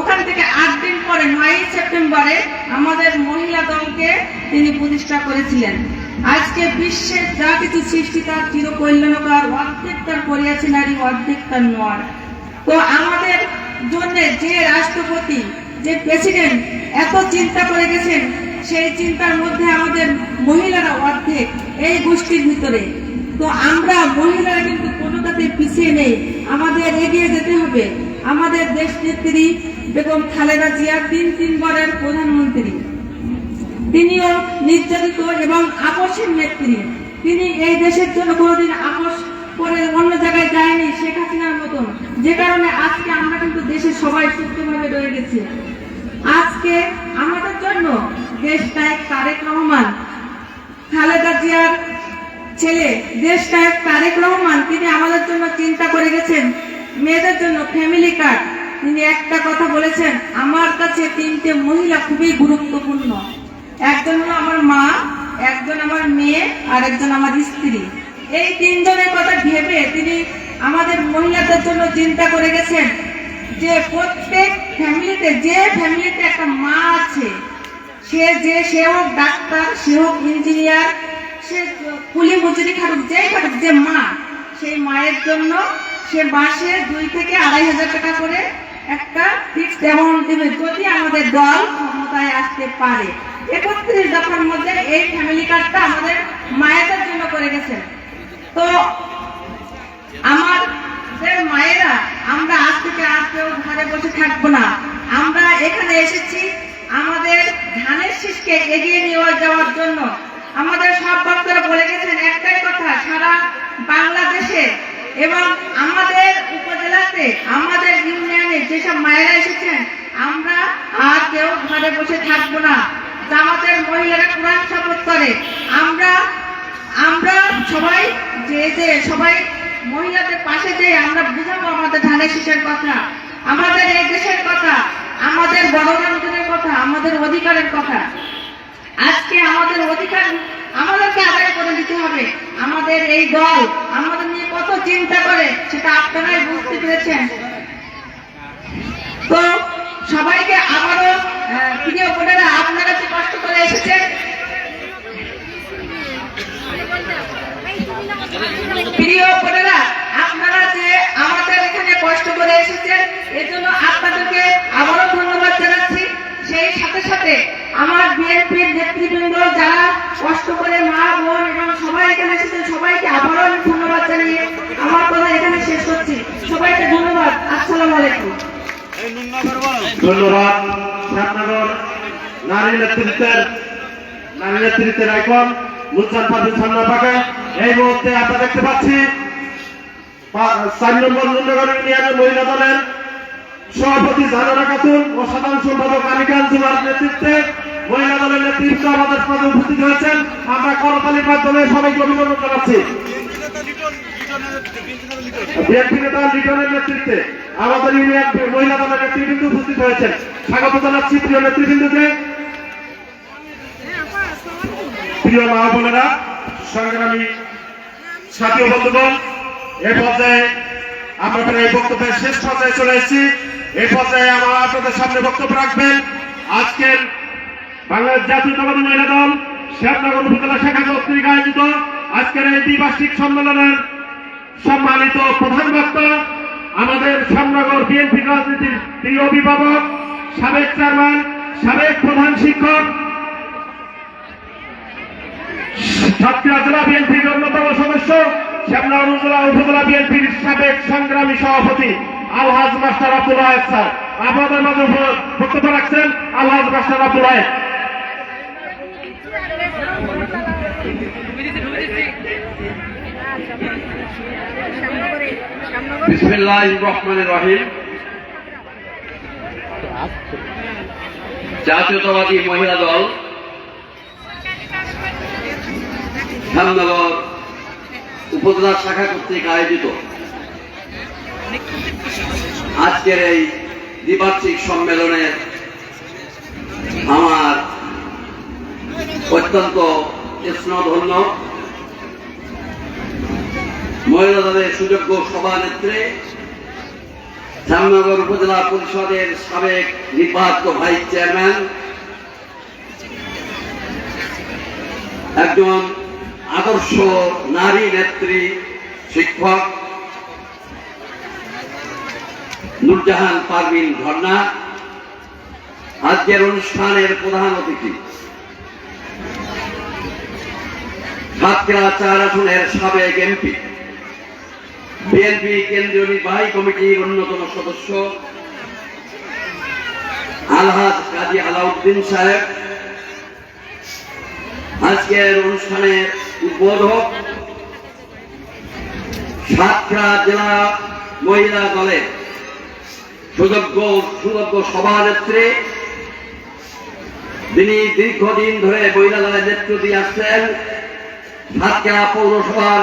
ওখান থেকে 8 দিন পরে 9 সেপ্টেম্বরে আমাদের মহিলা দলকে তিনি প্রতিষ্ঠা করেছিলেন। আজকে বিশ্বের যা কিছু সৃষ্টি তার চিরকল্যাণকর, অর্ধেক তার করিয়াছে নারী, অর্ধেক তার নর। তো আমাদের জন্য যে রাষ্ট্রপতি, যে প্রেসিডেন্ট এত চিন্তা করে গেছেন, সেই চিন্তার মধ্যে আমাদের মহিলারা অর্ধেক এই গোষ্ঠীর ভিতরে। তো আমরা মহিলারা কিন্তু কোনোটাতে পিছিয়ে নেই, আমাদের এগিয়ে যেতে হবে। আমাদের দেশ নেত্রী বেগম খালেদা জিয়া তিনবারের প্রধানমন্ত্রী, তিনিও নির্যাতিত এবং আপোষের নেত্রী। তিনি এই দেশের জন্য কোনোদিন আপোষ করে অন্য জায়গায় যায়নি শেখ হাসিনার মতন, যে কারণে আজকে আমরা কিন্তু দেশের সবাই সুস্থভাবে রয়ে গেছি। আজকে আমাদের জন্য দেশ নায়ক তারেক রহমান, খালেদা জিয়ার ছেলে দেশ নায়ক তারেক রহমান, তিনি আমাদের জন্য চিন্তা করে গেছেন মেয়েদের জন্য ফ্যামিলি কার্ড। তিনি একটা কথা বলেছেন, আমার কাছে 3টে মহিলা খুবই গুরুত্বপূর্ণ, একজন হলো আমার মা, একজন আমার মেয়ে, আর একজন আমার স্ত্রী। এই 3 জনের কথা ভেবে তিনি আমাদের মহিলাদের জন্য চিন্তা করে গেছেন যে প্রত্যেক ফ্যামিলিতে, যে ফ্যামিলিতে একটা মা আছে, সে হোক ডাক্তার, সে হোক ইঞ্জিনিয়ার, সে কুলি মজুরি খাটুক, যেই খাটুক, যে মা, সেই মায়ের জন্য সে মাসে 2 থেকে 2,500 টাকা করে একটা ফিক্সড অ্যামাউন্ট দেবে, যদি আমাদের দল ক্ষমতায় আসতে পারে। 31 দফার মধ্যে এই ফ্যামিলি কার্ডটা আমাদের মায়েদের জন্য করে গেছেন। তো আমাদের মায়েরা, আমরা আজ থেকে আর কেউ ঘরে বসে থাকবো না। আমরা এখানে এসেছি আমাদের ধানের শীষকে এগিয়ে নিয়ে যাওয়ার জন্য। আমাদের সব বক্তারা বলে গেছেন একটাই কথা, সারা বাংলাদেশে এবং আমাদের উপজেলাতে, আমাদের ইউনিয়নে যেসব মায়েরা এসেছেন, আমরা আর কেউ ঘরে বসে থাকবো না। আমাদের মহিলারা কোরআন শপথ করে, আমরা সবাই সবাই মহিলাদের পাশে যে আমরা বুঝাবো আমাদের ধানের শীষের কথা, আমাদের এই দেশের কথা, আমাদের বড় মানুষদের কথা, আমাদের অধিকারের কথা। আজকে আমাদের অধিকার আমাদেরকে আদায় করে দিতে হবে। আমাদের এই দল আমাদের নিয়ে কত চিন্তা করে সেটা আপনারাই বুঝতে পেরেছেন। তো সবাইকে আবারও প্রিয় বোনেরা, আপনারা যে কষ্ট করে এসেছেন, প্রিয় বোনেরা, আপনারা যে আমাদের এখানে কষ্ট করে এসেছেন, এজন্য আপনাদেরকে আবারও ধন্যবাদ জানাচ্ছি। সেই সাথে সাথে আমার বিএনপির নেতৃবৃন্দ যারা কষ্ট করে, মা বোন এবং সবাই এখানে এসেছেন, সবাইকে আবারও আমি ধন্যবাদ জানিয়ে আমার কথা এখানে শেষ করছি। সবাইকে ধন্যবাদ। আসসালামু আলাইকুম। ধন্যবাদ। শ্যামনগর নারী নেতৃত্বের আইকন মুলতান পারভিন সান্নাপাকে এই মুহূর্তে আমরা দেখতে পাচ্ছি 4 নম্বর নুন্নগর ইউনিয়নের মহিলা দলের সভাপতি জাহানারা খাতুন ও সাধারণ সম্পাদক আনিকান জুমার নেতৃত্বে মহিলা দলের নেতৃত্ব আমাদের মাঝে উপস্থিত হয়েছেন। আমরা করতালির মাধ্যমে সবাইকে অভিনন্দন জানাচ্ছি। বিএনপি নেতা লিটনের নেতৃত্বে আমাদের ইউনিয়ন মহিলা দলের নেতৃবৃন্দ উপস্থিত হয়েছেন। স্বাগত জানাচ্ছি প্রিয় নেতৃবৃন্দকে। প্রিয় মা বোনেরা, সংগ্রামী সাথী ও বন্ধুগণ, এই পর্যায়ে আমরা এই বক্তব্যের শেষ পর্যায়ে চলে এসেছি। এই পর্যায়ে আমরা আপনাদের সামনে বক্তব্য রাখবেন আজকের বাংলাদেশ জাতীয়তাবাদী মহিলা দল শ্যামনগর উপজেলা শাখা কর্তৃক আয়োজিত আজকের এই দ্বিবার্ষিক সম্মেলনের সম্মানিত প্রধান বক্তা, আমাদের শ্যামনগর বিএনপি রাজনীতির প্রিয় অভিভাবক, সাবেক চেয়ারম্যান, সাবেক প্রধান শিক্ষক, সাতক্ষীরা জেলা বিএনপির অন্যতম সদস্য, শ্যামনগর উপজেলা বিএনপির সাবেক সংগ্রামী সভাপতি আলহাজ মাস্টার আব্দুল ওয়াহেদ স্যার আপনাদের মাঝে বক্তব্য রাখছেন। আলহাজ মাস্টার আব্দুল ওয়াহেদ। বিসমিল্লাহির রহমানির রহিম। জাতীয়তাবাদী মহিলা দল শ্যামনগর উপজেলা শাখা কর্তৃক আয়োজিত আজকের এই দ্বিবার্ষিক সম্মেলনে আমার অত্যন্ত স্নেহধন্য মহিলা দলের সুযোগ্য সভানেত্রী, শ্যামনগর উপজেলা পরিষদের সাবেক নির্বাচিত ভাইস চেয়ারম্যান, একজন আদর্শ নারী নেত্রী, শিক্ষক নুরজাহান পারভিন ঝর্ণা, আজকের অনুষ্ঠানের প্রধান অতিথি সাতক্ষীরা 4 আসনের সাবেক এমপি, বিএনপি কেন্দ্রীয় নির্বাহী কমিটির অন্যতম সদস্য আলহাজ কাজী আলাউদ্দিন সাহেব, আজকের অনুষ্ঠানের উদ্বোধক, সাতক্ষীরা জেলা মহিলা দলের সুযোগ্য সভানেত্রী, যিনি দীর্ঘদিন ধরে মহিলা দলের নেতৃত্ব দিয়ে আসছেন, সাতক্ষীরা পৌরসভার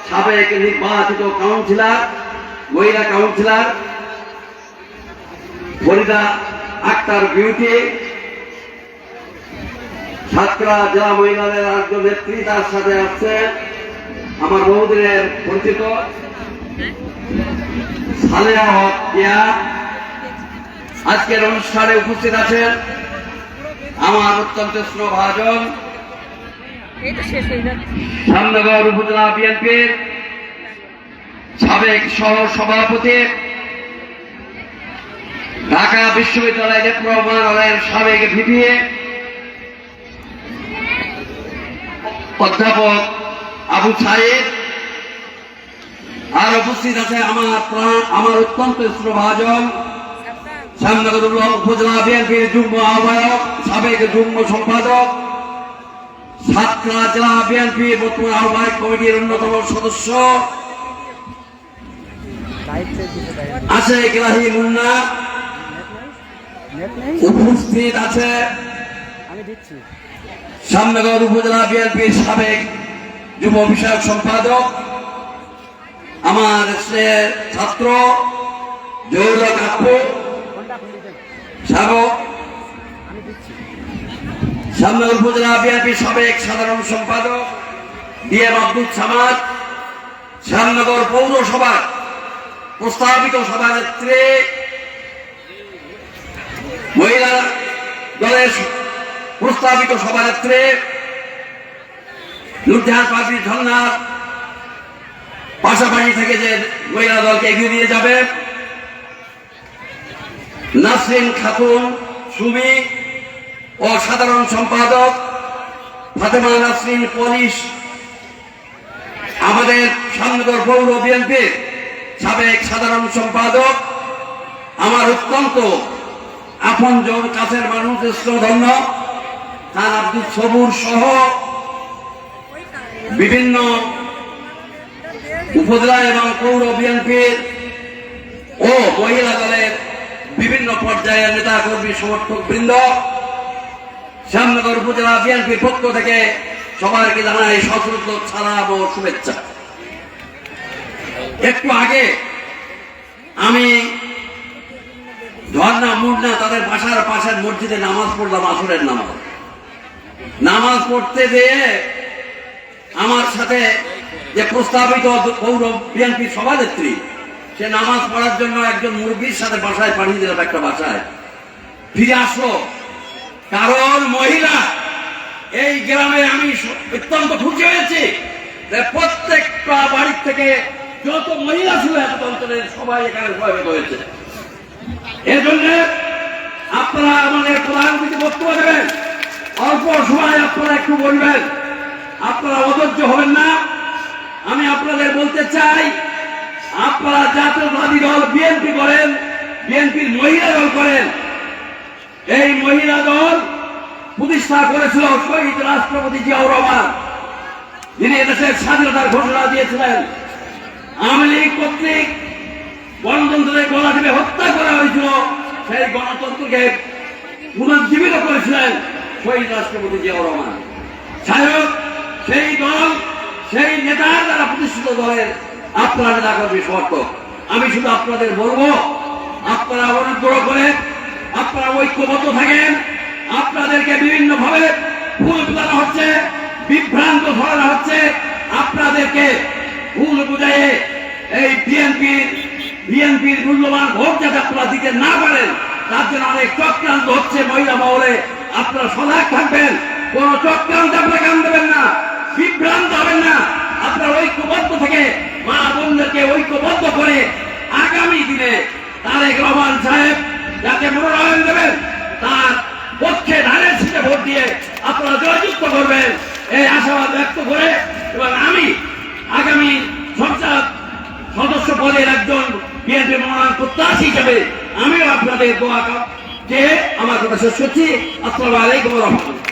সাবেক নির্বাচিত কাউন্সিলর, মহিলা কাউন্সিলর ফরিদা আক্তার বিউটি, সাতক্ষীরা জেলা মহিলা দলের রাজ্য নেত্রী, তার সাথে আছেন আমার বহুদিনের পরিচিত সালেহা হক জিয়া। আজকের অনুষ্ঠানে উপস্থিত আছেন আমার অত্যন্ত স্নেহভাজন শ্যামনগর উপজেলা বিএনপির সাবেক সহ সভাপতি, ঢাকা বিশ্ববিদ্যালয় নেত্রকোনার সাবেক ভিপি অধ্যাপক আবু সাইদ, আর উপস্থিত আছে আমার অত্যন্ত স্নেহভাজন শ্যামনগর উপজেলা বিএনপির যুগ্ম আহ্বায়ক, সাবেক যুগ্ম সম্পাদক, সাতক্ষীরা জেলা বিএনপির বর্তমান আহ্বায়ক কমিটির অন্যতম সদস্য আশেক ইলাহি মুন্না। উপস্থিত আছে শ্যামনগর উপজেলা বিএনপির সাবেক যুব বিষয়ক সম্পাদক, আমার ছাত্র জহুর কাপ্পু সাবেক শ্যামনগর উপজেলা বিএনপির সাবেক সাধারণ সম্পাদক DM আব্দুল সামাদ, শ্যামনগর পৌরসভার প্রস্তাবিত সভানেত্রী, মহিলা দলের প্রস্তাবিত সভানেত্রী নুরজাহান পাপড়ি ঝর্ণার পাশাপাশি থেকে যে মহিলা দলকে এগিয়ে নিয়ে যাবে নাসরিন খাতুন সুমি ও সাধারণ সম্পাদক ফাতেমা নাসরিন পলিশ, আমাদের শ্যামনগর পৌর বিএনপির সাবেক সাধারণ সম্পাদক, আমার অত্যন্ত আপনজন কাছের মানুষ শ্রদ্ধন্য খান আব্দুল সবুর সহ বিভিন্ন উপজেলা এবং পৌর বিএনপির ও মহিলা দলের বিভিন্ন পর্যায়ের নেতা কর্মী সমর্থক বৃন্দ, শ্যামনগর উপজেলা বিএনপির পক্ষ থেকে সবাইকে জানাই সশ্রদ্ধ সালাম ও শুভেচ্ছা। একটু আগে আমি ঝর্ণা মুন্না তাদের বাসার পাশের মসজিদে নামাজ পড়লাম, আসরের নামাজ পড়তে যেয়ে আমার সাথে যে প্রস্তাবিত পৌর বিএনপি সভানেত্রী, সে নামাজ পড়ার জন্য একজন মুরব্বীর সাথে বাসায় পাঠিয়ে দিলাম, একটা বাসায় ফিরে আসলো। কারণ মহিলা এই গ্রামে আমি অত্যন্ত খুশি হয়েছি, প্রত্যেকটা বাড়ির থেকে যত মহিলা ছিল এত অঞ্চলের সবাই এখানে সহায়তা হয়েছে। এজন্য আপনারা আমাদের প্রধান অতিথি বক্তব্য দেবেন, অল্প সময় আপনারা একটু বলবেন, আপনারা অধৈর্য হবেন না। আমি আপনাদের বলতে চাই, আপনারা জাতীয়তাবাদী দল বিএনপি করেন, বিএনপির মহিলা দল করেন। এই মহিলা দল প্রতিষ্ঠা করেছিল শহীদ রাষ্ট্রপতি জিয়াউর রহমান, যিনি এদেশের স্বাধীনতার ঘোষণা দিয়েছিলেন। আওয়ামী লীগ কর্তৃক গণতন্ত্রের গলা টিপে হত্যা করা হয়েছিল, সেই গণতন্ত্রকে পুনর্জীবিত করেছিলেন শহীদ রাষ্ট্রপতি জিয়াউর রহমান। সাহেব সেই দল, সেই নেতার দ্বারা প্রতিষ্ঠিত দলের আপনারা নেতা কর্মী সমর্থক। আমি শুধু আপনাদের বলবো, আপনারা অনুগ্রহ করে আপনারা ঐক্যবদ্ধ থাকেন। আপনাদেরকে বিভিন্ন ভাবে ভুল বোঝানো হচ্ছে, বিভ্রান্ত ধরানো হচ্ছে। আপনাদেরকে ভুল বুঝাইয়ে এই বিএনপির মূল্যবান ভোট যাতে আপনারা দিতে না পারেন, তার জন্য অনেক চক্রান্ত হচ্ছে মহিলা মহলে। আপনারা সজাগ থাকবেন, কোন চক্রান্ত আপনারা কান দেবেন না, বিভ্রান্ত হবেন না। আপনারা ঐক্যবদ্ধ থেকে মা বোনদেরকে ঐক্যবদ্ধ করে আগামী দিনে তারেক রহমান সাহেব যাতে মনোনয়ন দেবেন, তার পক্ষে ধানের সিটে ভোট দিয়ে আপনারা জয়যুক্ত করবেন। এই আশাবাদ ব্যক্ত করে এবং আমি আগামী সংসদ সদস্য পদের একজন বিএনপি মনোনয়ন প্রত্যাশী হিসেবে আমিও আপনাদের দোয়া যে আমার কথা শেষ করছি। আসসালামু আলাইকুম ওয়া রাহমাতুল্লাহ।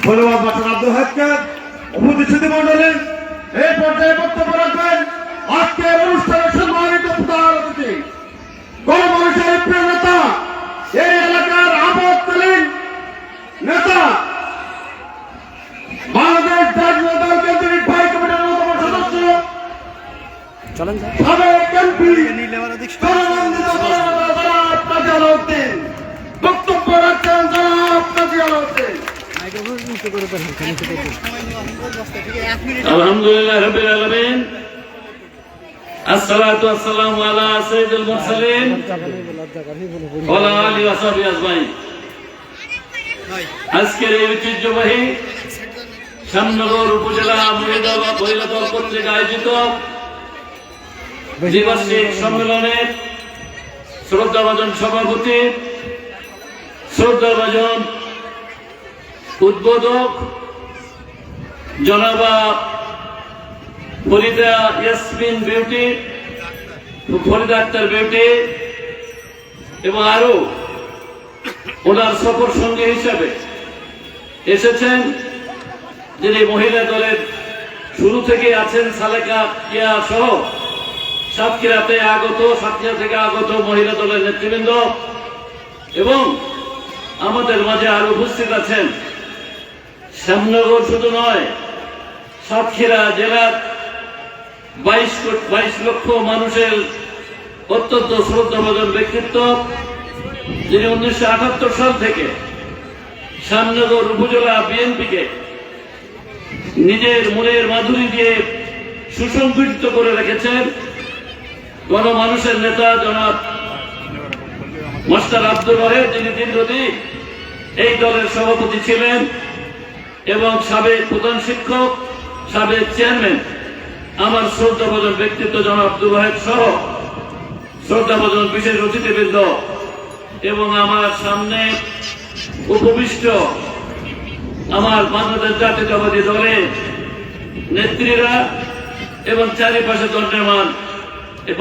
ধন্যবাদ মাস্টার আব্দুল হাদকে। উপস্থিতি মন্ডলী, এই পর্যায়ে বক্তব্য রাখবেন আজকের অনুষ্ঠানের সম্মানিত প্রধান অতিথি, গণমানুষের প্রিয় নেতা, এই এলাকার আপদকালীন নেতা, বাংলাদেশ জাতীয় দল কেন্দ্রিক নির্বাহী কমিটির অন্যতম সদস্য, সাবেক এমপি জননন্দিত জনাব কাজী আলাউদ্দিন বক্তব্য রাখছেন। জনাব কাজী আলাউদ্দিন। আলহামদুলিল্লাহ রাব্বিল আলামিন, আসসালাতু ওয়াসসালামু আলা সাইয়্যিদিল মুরসালিন ওয়া আলা আলিহি ওয়া সাহবিহি আজমাইন। আজকের এই ঐতিহ্যবাহী শ্যামনগর উপজেলা মহিলা দল কর্তৃক আয়োজিত দ্বিবার্ষিক সম্মেলনের শ্রদ্ধাভাজন সভাপতি, শ্রদ্ধাভাজন উদ্বোধক জনাবা ফরিদা ইয়াসমিন বিউটি, ফরিদা আক্তার বিউটি এবং আরো ওনার সফর সঙ্গী হিসাবে এসেছেন যিনি মহিলা দলের শুরু থেকে আছেন, সালেকা কিয়া সহ সাতক্ষীরা থেকে আগত মহিলা দলের নেতৃবৃন্দ এবং আমাদের মাঝে আরো উপস্থিত আছেন শ্যামনগর শুধু নয়, সাতক্ষীরা জেলার 22 লক্ষ মানুষের অত্যন্ত শ্রদ্ধাভাজন ব্যক্তিত্ব, যিনি 1978 সাল থেকে শ্যামনগর উপজেলা বিএনপিকে নিজের মনের মাধুরী দিয়ে সুসংগঠিত করে রেখেছেন। গণমানুষের নেতা জনাব মাস্টার আব্দুল ওয়াহেদ, যিনি দীর্ঘদিন এই দলের সভাপতি ছিলেন এবং সাবেক প্রধান শিক্ষক, সাবেক চেয়ারম্যান, আমার শ্রদ্ধাভাজন ব্যক্তিত্ব জনাব আব্দুল ওয়াহেদ সহ শ্রদ্ধাভাজন বিশেষ অতিথিবৃন্দ এবং আমার সামনে উপবিষ্ট আমার বাংলাদেশ জাতীয়তাবাদী দলের নেত্রীরা এবং চারিপাশে দণ্ডায়মান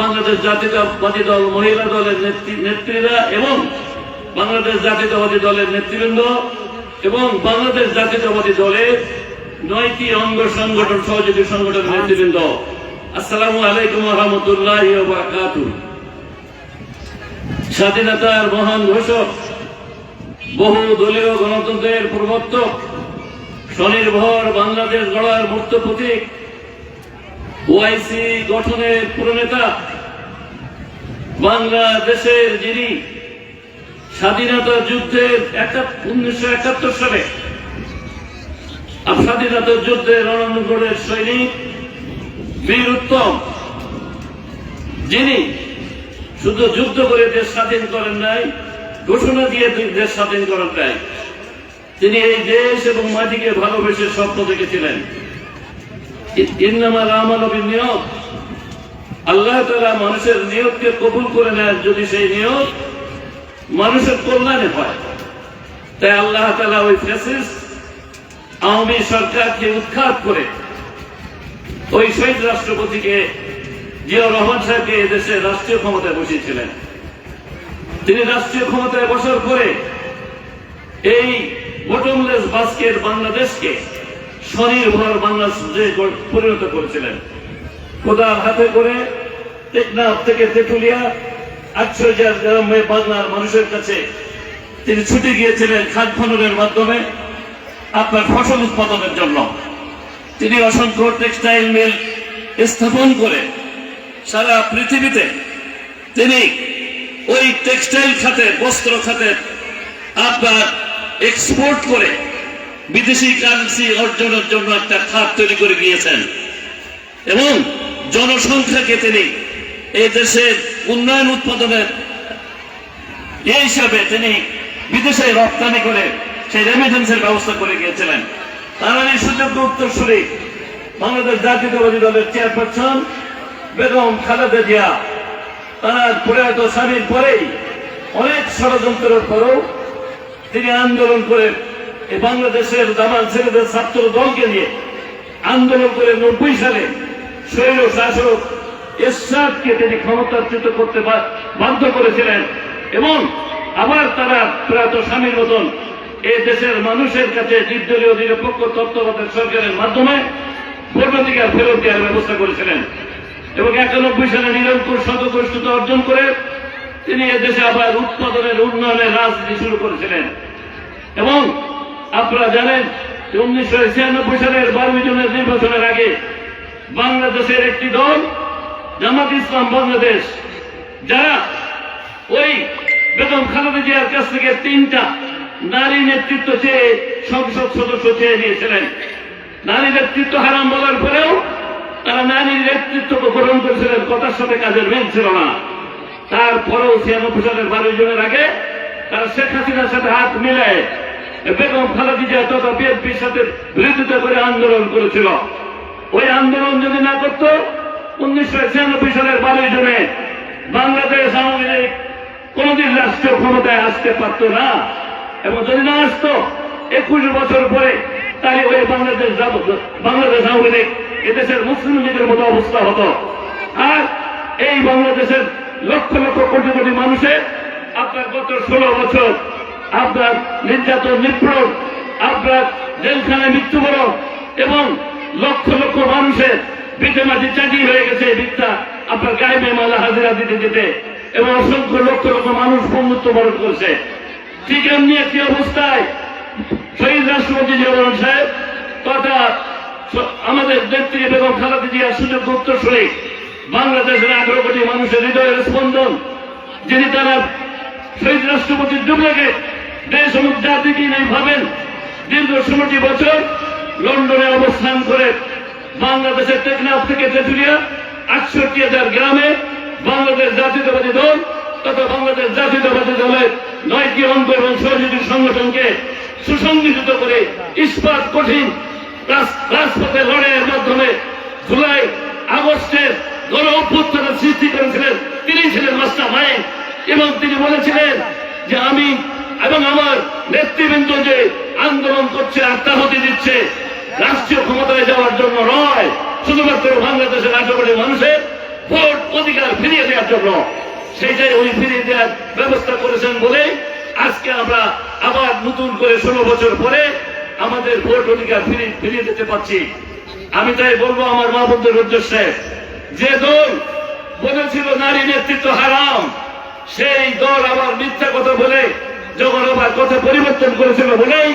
বাংলাদেশ জাতীয়তাবাদী দল মহিলা দলের নেত্রীরা এবং বাংলাদেশ জাতীয়তাবাদী দলের নেতৃবৃন্দ এবং বাংলাদেশ জাতীয়তাবাদী দলের 9টি অঙ্গ সংগঠন সহযোগী সংগঠনের নেতৃবৃন্দ, আসসালামু আলাইকুম ওয়া রাহমাতুল্লাহি ওয়া বারাকাতুহু। স্বাধীনতার মহান ঘোষক, বহু দলীয় গণতন্ত্রের প্রবর্তক, স্বনির্ভর বাংলাদেশ গড়ার মূর্ত প্রতীক, ওআইসি গঠনের প্রণেতা, বাংলাদেশের যিনি স্বাধীনতা যুদ্ধের 1971 সালে স্বাধীনতা যুদ্ধের রণাঙ্গনের সৈনিক বীর উত্তম, যিনি শুধু যুদ্ধ করে দেশ স্বাধীন করেন নাই, ঘোষণা দিয়ে দেশ স্বাধীন করেন নাই, তিনি এই দেশ এবং মাটিকে ভালোবেসে স্বপ্ন দেখেছিলেন। ইন্নামাল আমালু বিন্নিয়াত, আল্লাহ তাআলা মানুষের নিয়তকে কবুল করে নেন যদি সেই নিয়ত মানুষের কল্যাণে হয়। তাই আল্লাহ তাআলা ওই ফ্যাসিস্ট আওয়ামী সরকারকে উৎখাত করে ওই শহীদ রাষ্ট্রপতিকে জিয়াউর রহমান সাহেবকে এদেশে রাষ্ট্রীয় ক্ষমতায় বসিয়েছিলেন। তিনি রাষ্ট্রীয় ক্ষমতায় বসার পরে এই বটমলেস বাস্কেট বাংলাদেশকে স্বনির্ভর বাংলাদেশে পরিণত করেছিলেন। খোদার হাতে করে টেকনাফ থেকে তেঁতুলিয়া 8,000 গ্রামে বাংলার মানুষের কাছে তিনি ছুটে গিয়েছিলেন খাদ খননের মাধ্যমে আপনার ফসল উৎপাদনের জন্য। তিনি অসংখ্য টেক্সটাইল মিল স্থাপন করে সারা পৃথিবীতে তিনি ওই টেক্সটাইল খাতে, বস্ত্র খাতে আপনার এক্সপোর্ট করে বিদেশি কারেন্সি অর্জনের জন্য একটা খাত তৈরি করে গিয়েছেন এবং জনসংখ্যাকে তিনি এই দেশের উন্নয়ন উৎপাদনের এই হিসাবে তিনি বিদেশে রপ্তানি করে সেই রেমিটেন্সের ব্যবস্থা করে গিয়েছিলেন। তার এই সুযোগ্য উত্তরসূরি বাংলাদেশ জাতীয়তাবাদী দলের চেয়ারপারসন বেগম খালেদা জিয়া, তার প্রয়াত স্বামীর পরেই অনেক ষড়যন্ত্রের পরেও তিনি আন্দোলন করে এই বাংলাদেশের দামাল ছেলেদের ছাত্র দলকে নিয়ে আন্দোলন করে 90 সালে স্বৈর শাসক এরশাদকে তিনি ক্ষমতাচ্যুত করতে বাধ্য করেছিলেন এবং আবার তারা প্রয়াত স্বামীর মতন এই দেশের মানুষের কাছে নির্দলীয় নিরপেক্ষ তত্ত্বাবধায়ক সরকারের মাধ্যমে ভোটাধিকার ফেরত দেওয়ার ব্যবস্থা করেছিলেন এবং 91 সালে নিরঙ্কুশ সংখ্যাগরিষ্ঠতা অর্জন করে তিনি এদেশে আবার উৎপাদনের উন্নয়নের রাজনীতি শুরু করেছিলেন এবং আপনারা জানেন যে 1996 সালের 12 জুনের নির্বাচনের আগে বাংলাদেশের একটি দল জামাত ইসলাম বাংলাদেশ, যারা ওই বেগম খালেদা জিয়ার কাছ থেকে 3টা নারী নেতৃত্ব চেয়ে সংসদ সদস্য চেয়ে নিয়েছিলেন। নারী নেতৃত্ব হারাম বলার পরেও তারা নারী নেতৃত্ব গ্রহণ করেছিলেন, কথার সাথে কাজের মিল ছিল না। তারপরেও 96 সালের 12 জুনের আগে তারা শেখ হাসিনার সাথে হাত মিলায় বেগম খালেদা জিয়া তথা বিএনপির সাথে বিরোধিতা করে আন্দোলন করেছিল। ওই আন্দোলন যদি না করত 1996 সালের 12 জুনে বাংলাদেশ আওয়ামী লীগ কোনদিন রাষ্ট্রীয় ক্ষমতায় আসতে পারত না এবং যদি না আসতো 21 বছর পরে তাই ওই বাংলাদেশ আওয়ামী লীগ এদেশের মুসলিম লীগের মতো অবস্থা হতো। আর এই বাংলাদেশের লক্ষ লক্ষ কোটি কোটি মানুষের আপনার গত 16 বছর আপনার নির্যাতন নিপীড়ন, আপনার জেলখানায় মৃত্যুবরণ এবং লক্ষ লক্ষ মানুষের ভিটে মাটি চাটি হয়ে গেছে বিদ্যা আপনার গায়ে মালা হাজিরা দিতে দিতে এবং অসংখ্য লক্ষ লক্ষ মানুষ মৃত্যুবরণ করেছে। ঠিক এমনি একটি অবস্থায় শহীদ রাষ্ট্রপতি জিয়া সাহেব তথা আমাদের নেত্রী বেগম খালেদা জিয়ার সুযোগ্য উত্তরসূরি বাংলাদেশের 18 কোটি মানুষের হৃদয়ের স্পন্দন, যিনি তারা শহীদ রাষ্ট্রপতির ডুবলেকে দেশ এবং জাতিকে নেই ভাবেন, দীর্ঘ 16টি বছর লন্ডনে অবস্থান করে বাংলাদেশের টেকনাফ থেকে তেঁতুলিয়া 68,000 গ্রামে বাংলাদেশ জাতীয়তাবাদী দল তথা বাংলাদেশ জাতীয়তাবাদী দলের 9টি অঙ্গ এবং সহযোগী সংগঠনকে সুসংগঠিত করে ইস্পাত কঠিন রাজপথে লড়াইয়ের মাধ্যমে জুলাই আগস্টের গণ অভ্যুত্থানের সৃষ্টি করেছিলেন। তিনি ছিলেন মাস্টার মাইন্ড এবং তিনি বলেছিলেন যে আমি এবং আমার নেতৃবৃন্দ যে আন্দোলন করছে, আত্মাহুতি দিচ্ছে রাষ্ট্রীয় ক্ষমতায় যাওয়ার জন্য নয়, শুধুমাত্র বাংলাদেশের 18 কোটি মানুষের ভোট অধিকার ফিরিয়ে দেওয়ার জন্য। সেইটাই উনি ফিরিয়ে দেওয়ার ব্যবস্থা করেছেন বলে আজকে আমরা আবার নতুন করে 16 বছর পরে আমাদের ভোট অধিকার ফিরিয়ে দিতে পারছি। আমি তাই বলবো আমার মা বোনদের উদ্দেশ্যে, যে দল বলেছিল নারী নেতৃত্ব হারাম, সেই দল আবার মিথ্যা কথা বলে যখন আবার কথা পরিবর্তন করেছিল বলেই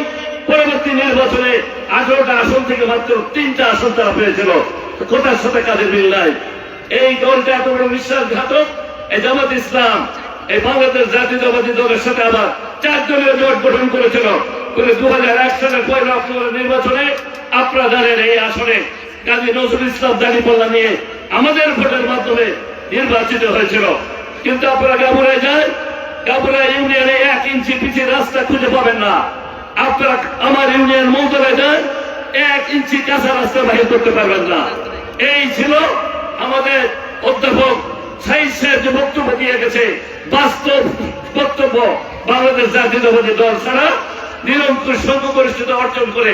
পরবর্তী নির্বাচনে 18টা আসন থেকে মাত্র 3টা আসন তারা পেয়েছিল। কোথার সাথে কাজে মিল নাই। এই দলটা এত বড় বিশ্বাসঘাতক, এই জামাত ইসলাম এই বাংলাদেশ জাতীয়তাবাদী দলের সাথে আবার 4 দলীয় জোট গঠন করেছিল। 2001 সালের 1 অক্টোবর নির্বাচনে আপনারা জানেন এই আসনে কাজী নজরুল ইসলাম দাঁড়িপাল্লা নিয়ে আমাদের ভোটের মাধ্যমে নির্বাচিত হয়েছিল। কিন্তু আপনারা গাবুরায় যান, গাবুরা ইউনিয়নে 1 ইঞ্চি পিছিয়ে রাস্তা খুঁজে পাবেন না। আপনারা আমার ইউনিয়ন মৌজায় যান, 1 ইঞ্চি কাঁচা রাস্তা বাহির করতে পারবেন না। এই ছিল আমাদের অধ্যাপক সাইদ সাহেব যে বক্তব্য দিয়ে গেছে, বাস্তব বক্তব্য। বাংলাদেশ জাতীয়তাবাদী দল ছাড়া নিরঙ্কুশ সংখ্যাগরিষ্ঠতা অর্জন করে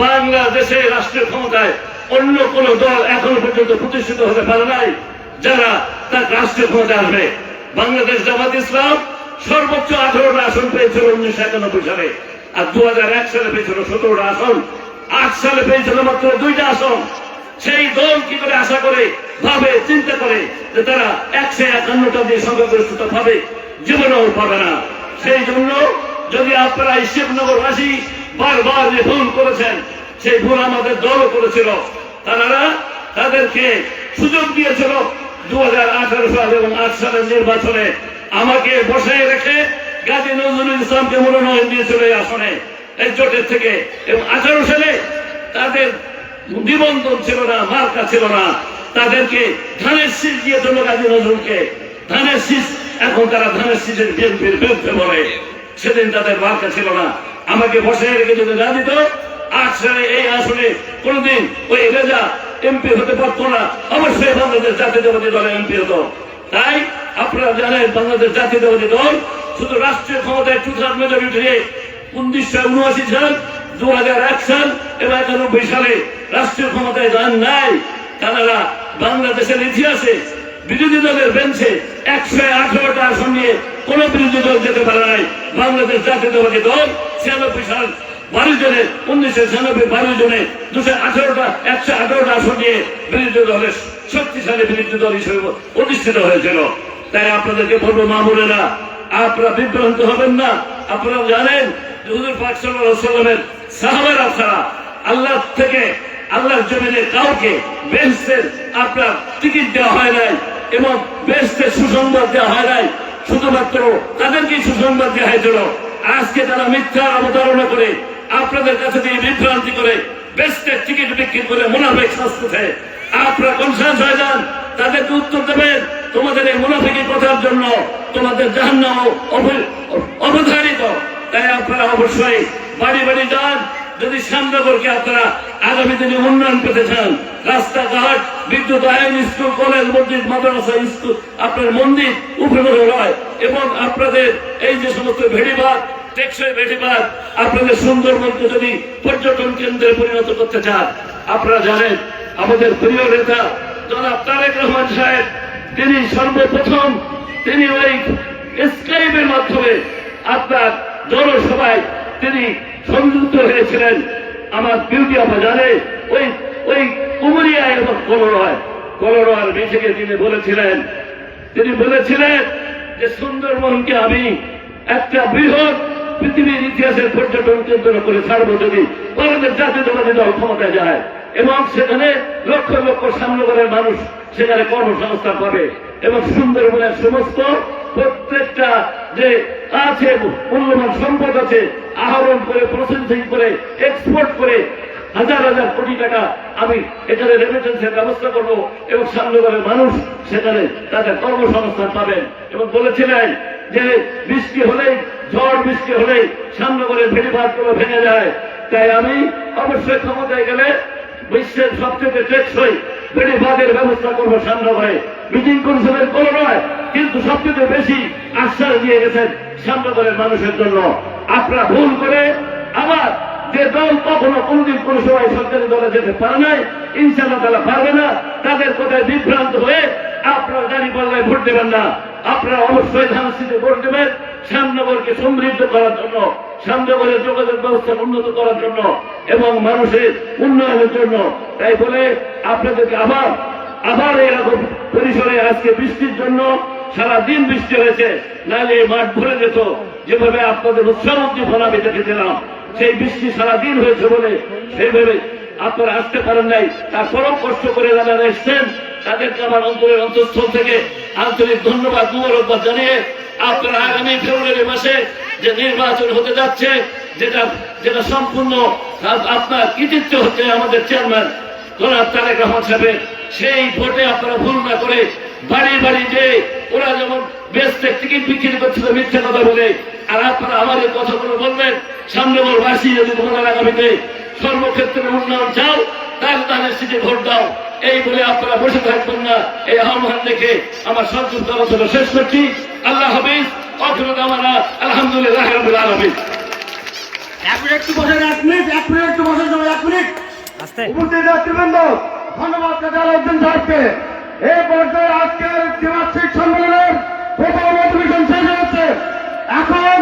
বাংলাদেশে রাষ্ট্রীয় ক্ষমতায় অন্য কোন দল এখনো পর্যন্ত প্রতিষ্ঠিত হতে পারে নাই যারা তার রাষ্ট্রীয় ক্ষমতায় আসবে। বাংলাদেশ জামাত ইসলাম সর্বোচ্চ 18টা আসন পেয়েছিল 1991 সালে, আর 2001 সালে পেয়েছিল 17টা আসন, 8 সালে পেয়েছিল মাত্র 2টা আসন। সেই দল কি করে আশা করে ভাবে চিন্তা করে যে তারা 151টা দিয়ে সংখ্যাগরিষ্ঠতা পাবে? জীবনেও পাবে না। সেই জন্য যদি আপনারা শিবনগরবাসী বারবার যে ভুল করেছেন, সেই ভুল আমাদের দলও করেছিল। তারা তাদেরকে সুযোগ দিয়েছিল 2018 সাল এবং 8 সালের নির্বাচনে আমাকে বসায় রেখে গাজী নজরুল ইসলামকে মনোনয়ন দিয়েছিল এই আসনে, এই জোটের থেকে। এবং 18 সালে তাদের নিবন্ধন ছিল না, মার্কা ছিল না, তাদেরকে ধানের শীষ দিয়েছিল গাজী নজরুলকে। ধানের শীষ, এখন তারা ধানের শীষের বিএনপির বিরুদ্ধে বলে। সেদিন তাদের মার্কা ছিল না। আমাকে বসায় রেখে যদি না দিত, 8 সালে এই আসনে কোনদিন ওই রেজা এমপি হতে পারতো না, অবশ্যই বাংলাদেশ জাতীয়তাবাদী দলের এমপি হতো। তাই আপনারা জানেন বাংলাদেশ জাতীয়তাবাদী দল শুধু রাষ্ট্রীয় ক্ষমতায় 2/3 মেজরিটি নিয়ে 1979 সাল 2001 সাল এবং 91 সালে রাষ্ট্রীয় ক্ষমতায় যান নাই। তারা বাংলাদেশের ইতিহাসে বিরোধী দলের বেঞ্চে 118টা আসন নিয়ে কোন বিরোধী দল যেতে পারে নাই। বাংলাদেশ জাতীয়তাবাদী দল 96 সাল 12 জনে, 1996 12 জনে 118টা আসন নিয়ে বিরোধী দলের শক্তিশালী বিরোধী দল হিসেবে প্রতিষ্ঠিত হয়েছিল। তাই আপনাদেরকে বলবো, মামুনেরা, আপনারা বিভ্রান্ত হবেন না। আপনারা জানেন হুজুর পাক সাল্লাল্লাহু আলাইহি ওয়াসাল্লামের সাহাবারা ছাড়া আল্লাহ থেকে, আল্লাহর জমিনে কাউকে বেহেশতের আপনার টিকিট দেওয়া হয় নাই এবং বেহেশতের সুসংবাদ দেওয়া হয় নাই। শুধুমাত্র তাদেরকে সুসংবাদ দেওয়া হয়েছিল। আজকে তারা মিথ্যা অবতারণা করে আপনাদের কাছে দিয়ে বিভ্রান্তি করে বেহেশতের টিকিট বিক্রি করে মুনাফিক সাজতেছে। আপনারা কনসাস হয়ে যান, তাদেরকে উত্তর দেবেন তোমাদের এই মুনাফিকি কথার জন্য তোমাদের জাহান্নাম অবধারিত। তাই আপনারা অবশ্যই বাড়ি বাড়ি যান। যদি শ্যামনগরকে আপনারা আগামী দিনে উন্নয়ন পেতে চান, রাস্তাঘাট, বিদ্যুৎ, আইন, স্কুল, কলেজ, মসজিদ, মাদ্রাসা, স্কুল, আপনার মন্দির উপরে হয় এবং আপনাদের এই যে সমস্ত ভেড়িবাদ, টেকসই ভেড়িবাদ, আপনাদের সুন্দরবনকে যদি পর্যটন কেন্দ্রে পরিণত করতে চান, আপনারা জানেন আমাদের প্রিয় নেতা জনাব তারেক রহমান সাহেব, তিনি সর্বপ্রথম তিনি ওই স্কাইপের মাধ্যমে আপনার জনসভায় তিনি সংযুক্ত হয়েছিলেন। আমার বিউটি আপা জানে ওই কুমুরিয়া এবং কলরোয়ার মিছিলে তিনি বলেছিলেন যে সুন্দরবনকে আমি একটা বৃহৎ পৃথিবীর ইতিহাসের পর্যটন কেন্দ্র করে ছাড়বো যদি আমাদের জাতীয়তাবাদী দল ক্ষমতায় যায় এবং সেখানে লক্ষ লক্ষ শ্যামনগরের মানুষ সেখানে কর্মসংস্থান পাবে এবং সুন্দরবনের সমস্ত প্রত্যেকটা যে আছে মূল্যবান সম্পদ আছে আহরণ করে, প্রসেসিং করে, এক্সপোর্ট করে হাজার হাজার কোটি টাকা আমি এখানে রেমিটেন্সের ব্যবস্থা করবো এবং শ্যামনগরের মানুষ সেখানে তাদের কর্মসংস্থান পাবেন। এবং বলেছিলেন যে বৃষ্টি হলেই, ঝড় বৃষ্টি হলেই শ্যামনগরের ভেড়িবাঁধগুলো ভেঙে যায়। তাই আমি অবশ্যই ক্ষমতায় গেলে বিশ্বের সবচেয়ে টেকসই ভেড়িবাঁধের ব্যবস্থা করবো শ্যামনগরে। মিটিং করেছিলেন কোনো নয়, কিন্তু সবচেয়ে বেশি আশ্বাস দিয়ে গেছেন শ্যামনগরের মানুষের জন্য। আপনারা ভুল করে আবার যে দল কখনো কোনদিন কোন সময় সরকারি দলে যেতে পারে নাই, ইনশাআল্লাহ তারা পারবে না, তাদের কথায় বিভ্রান্ত হয়ে আপনারা দাঁড়িপাল্লায় ভোট দেবেন না। আপনারা অবশ্যই ধানসিতে ভোট দেবেন শ্যামনগরকে সমৃদ্ধ করার জন্য, শ্যামনগরের যোগাযোগ ব্যবস্থা উন্নত করার জন্য এবং মানুষের উন্নয়নের জন্য। তাই বলে আপনাদেরকে আবার এরকম পরিসরে আজকে বৃষ্টির জন্য সারাদিন বৃষ্টি হয়েছে, নাহলে মাঠ ভরে যেত। যেভাবে আপনাদের উৎসাহ উদ্দীপনা আমি দেখেছিলাম, সেই বৃষ্টি সারাদিন হয়েছে বলে সেইভাবে আপনারা আসতে পারেন নাই। তারপরেও কষ্ট করে যারা এসছেন তাদেরকে আমার অন্তরের অন্তঃস্থল থেকে আন্তরিক ধন্যবাদ, মুবারকবাদ জানিয়ে আপনারা আগামী ফেব্রুয়ারি মাসে যে নির্বাচন হতে যাচ্ছে, যেটা সম্পূর্ণ আপনার কৃতিত্ব হচ্ছে আমাদের চেয়ারম্যান জনাব তারেক রহমান সাহেবের, সেই ভোটে আপনারা ভুল না করে বাড়ি বাড়ি যে ওরা যেমন বেস্ট টিকিট বিক্রি করছিল মিথ্যা কথা বলে, আর আপনারা আমাদের কথাগুলো বলবেন শ্যামনগরবাসী যদি তোমাদের আগামীতে সর্বক্ষেত্রে উন্নয়ন চাও তাহলে তাদের সিটে ভোট দাও। এই বলে আপনারা বসে থাকবেন না। এই আহ্বান দেখে আমার সংক্ষিপ্ত আলোচনা শেষ করছি। আল্লাহ হাফিজ। আলহামদুলিল্লাহ রাব্বিল আলামিন। একটু বসে 1 মিনিট উপস্থিত নেতৃবৃন্দ, ধন্যবাদ আলাউদ্দিন সাহেবকে। এই পর্যায়ে আজকের দ্বিবার্ষিক সম্মেলনের প্রথম অধিবেশন শেষ হয়েছে। এখন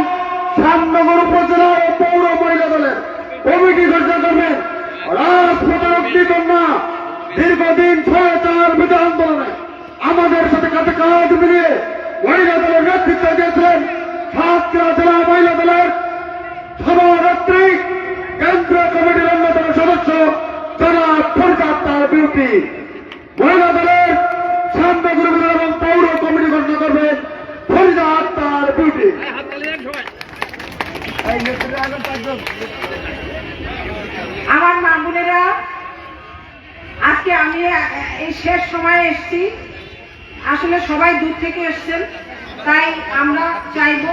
শ্যামনগর উপজেলা ও পৌর মহিলা দলের কমিটি ঘোষণা করবেন। রাজপথের অগ্নিকন্যা দীর্ঘদিন 6-4 বিধি আন্দোলনে আমাদের সাথে কাছে কাজ মিলিয়ে মহিলা দলের নেতৃত্ব দিয়েছিলেন সাতক্ষীরা জেলা মহিলা দলের সভানেত্রী, কেন্দ্রীয় কমিটির অন্যতম সদস্য জনাব ফরিদা আক্তার বিউটি। মহিলা দলের শ্যামনগর উপজেলা এবং পৌর কমিটি ঘোষণা করবেন ফরিদা আক্তার বিউটি। আমার মা বোনেরা, আজকে আমি এই শেষ সময়ে এসছি। আসলে সবাই দূর থেকে এসছেন, তাই আমরা চাইব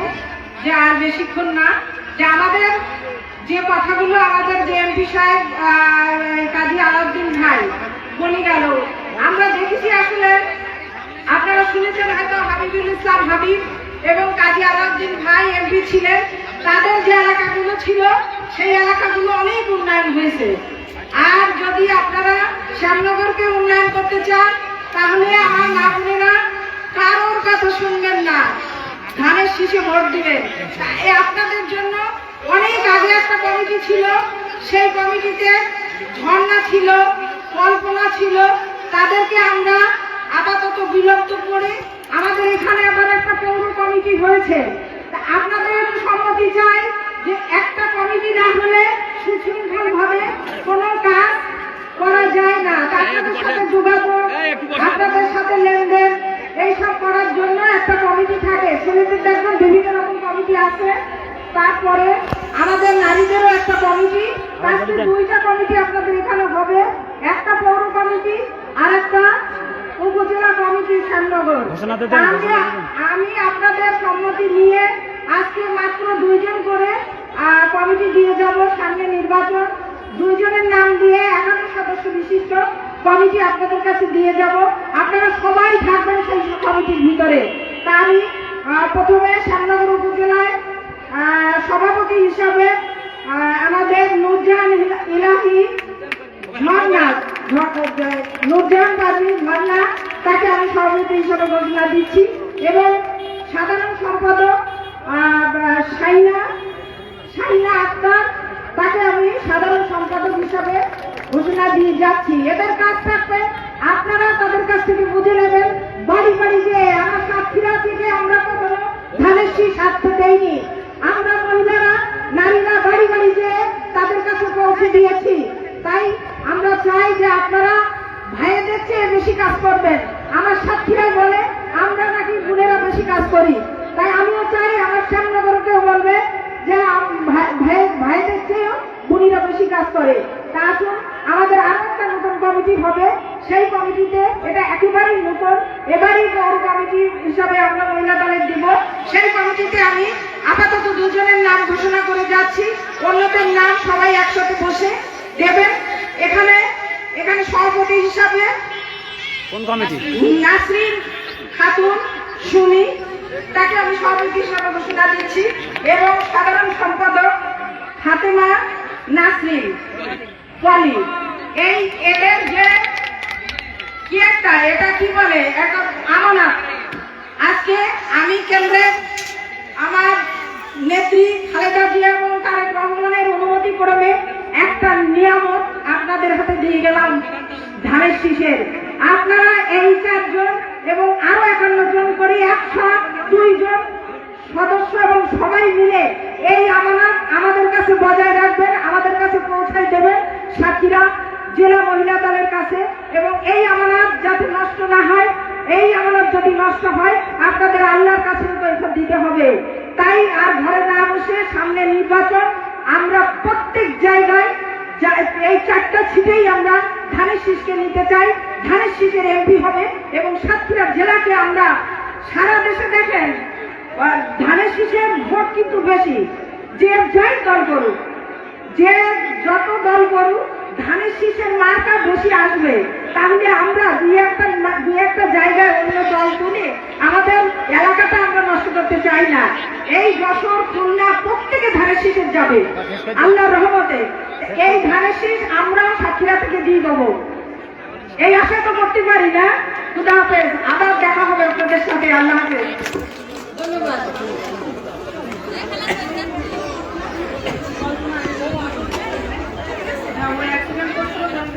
যে আর বেশিক্ষণ না, যে আমাদের যে কথাগুলো আমাদের যে এমপি সাহেব কাজী আলাউদ্দিন ভাই বলে গেল, আমরা দেখেছি আসলে আপনারা শুনেছেন হয়তো হাবিবুল ইসলাম হাবিব এবং কাজী আলাউদ্দিন ভাই এমপি ছিলেন, তাদের যে এলাকাগুলো ছিল সেই এলাকাগুলো অনেক উন্নয়ন হয়েছে। আর যদি আপনারা শ্যামনগরকে উন্নয়ন করতে চান তাহলে আমার মা বোনেরা কারোর কথা শুনবেন না, ধানের শীষে ভোট দিবেন। তাই আপনাদের জন্য অনেক আগে একটা কমিটি ছিল, সেই কমিটিতে ঝর্ণা ছিল, কল্পনা ছিল, তাদেরকে আমরা আপাতত বিলুপ্ত করে আমাদের এখানে আবার একটা পৌর কমিটি হয়েছে। তা আপনাদের একটু সম্মতি চাই যে একটা কমিটি না হলে সুশৃঙ্খল ভাবে কোনো কাজ করা যায় না। আপনাদের সাথে যোগাযোগ, আপনাদের সাথে লেনদেন এইসব করার জন্য একটা কমিটি থাকে। ছেলেদের দেখবেন বিভিন্ন রকম কমিটি আছে। তারপরে আমাদের নারীদেরও একটা কমিটি, তারপরে 2টা কমিটি আপনাদের এখানে হবে, একটা পৌর কমিটি আর একটা উপজেলা কমিটি শ্যামনগর। আমি আপনাদের সম্মতি নিয়ে আজকে মাত্র 2 জন করে কমিটি দিয়ে যাব। সামনে নির্বাচন, 2 জনের নাম দিয়ে 11 সদস্য বিশিষ্ট কমিটি আপনাদের কাছে দিয়ে যাব। আপনারা সবাই থাকবেন সেই কমিটির ভিতরে। তা আমি প্রথমে শ্যামনগর উপজেলায় সভাপতি হিসাবে আমাদের নুরজাহান ইলাহি ঝর্ণা, নুরজাহান কাজী ঝর্ণা, তাকে আমি সভাপতি হিসাবে ঘোষণা দিচ্ছি এবং সাধারণ সম্পাদক শাহিনা আক্তার, তাকে আমি সাধারণ সম্পাদক হিসাবে ঘোষণা দিয়ে যাচ্ছি। এদের কাজ থাকবে আপনারা তাদের কাছ থেকে বুঝে নেবেন। বাড়ি বাড়ি যে আমার সাতক্ষীরা থেকে আমরা কখনো ধানের শীষ হাতে দেইনি, আমরা মহিলারা নারীরা বাড়ি বাড়ি যে তাদের কাছে পৌঁছে দিয়েছি। তাই আমরা চাই যে আপনারা ভাইয়েদের চেয়ে বেশি কাজ করবেন। আমার সাতক্ষীরা বলে আমরা নাকি বোনেরা বেশি কাজ করি, তাই আমিও চাই আমার শ্যামনগরকেও বলবে যে ভাইদের চেয়েও বোনেরা বেশি কাজ করে। তা আসুন আমাদের আরো একটা নতুন কমিটি হবে, সেই কমিটিতে এটা একেবারেই নতুন, এবারই পৌর কমিটি হিসাবে আমরা মহিলা দলের দিব। সেই কমিটিতে আমি আপাতত 2 জনের নাম ঘোষণা করে যাচ্ছি, অন্যদের নাম সবাই একসাথে বসে দেবেন। এখানে সভাপতি হিসাবে কোন কমিটি? নাসরিন খাতুন সুমি, তাকে আমি সভাপতি হিসাবে ঘোষণা দিচ্ছি এবং সাধারণ সম্পাদক ফাতেমা নাসরিন পলি। এই এদের যে কি একটা, এটা কি বলে, একটা আমানত। আজকে আমি কেন্দ্রে আমার নেত্রী খালেদা জিয়া এবং তারেক রহমানের অনুমতি ক্রমে একটা নিয়ামত আপনাদের হাতে দিয়ে গেলাম ধানের শীষের। আপনারা এই 4 জন এবং আরো 51 জন করে 102 জন সদস্য এবং সবাই মিলে এই আমানত আমাদের কাছে বজায় রাখবেন, আমাদের কাছে পৌঁছায় দেবেন সাতক্ষীরা জেলা মহিলা দলের কাছে। এবং এই আমানত যাতে নষ্ট না হয়, এই আমানত যদি নষ্ট হয় আপনাদের আল্লাহর কাছে তো দিতে হবে। তাই আর ঘরে না বসে সামনে নির্বাচন, আমরা প্রত্যেক জায়গায় এই 4টা সিটেই আমরা ধানের শীষকে নিতে চাই। ধানের শীষের এমপি হবে এবং সাতক্ষীরা জেলাকে আমরা সারা দেশে দেখেন ধানের শীষের ভোট কিন্তু বেশি। যে যাই দল করুক, যে যত দল করুক, ধানের শীষের মার্কা বেশি আসবে। তাহলে আমরা দুই একটা জায়গায় অন্য দল তুলে আমাদের এলাকাটা আমরা নষ্ট করতে চাই না। এই যশোর খুলনা প্রত্যেকে ধানের শীষের যাবে আল্লাহর রহমতে। এই ধানের শীষ আমরাও সাতক্ষীরা থেকে দিয়ে দেবো, এই আশা তো করতে পারি না। খুদা হাফেজ, আবার দেখা হবে আপনাদের সাথে। আল্লাহ হাফেজ, ধন্যবাদ।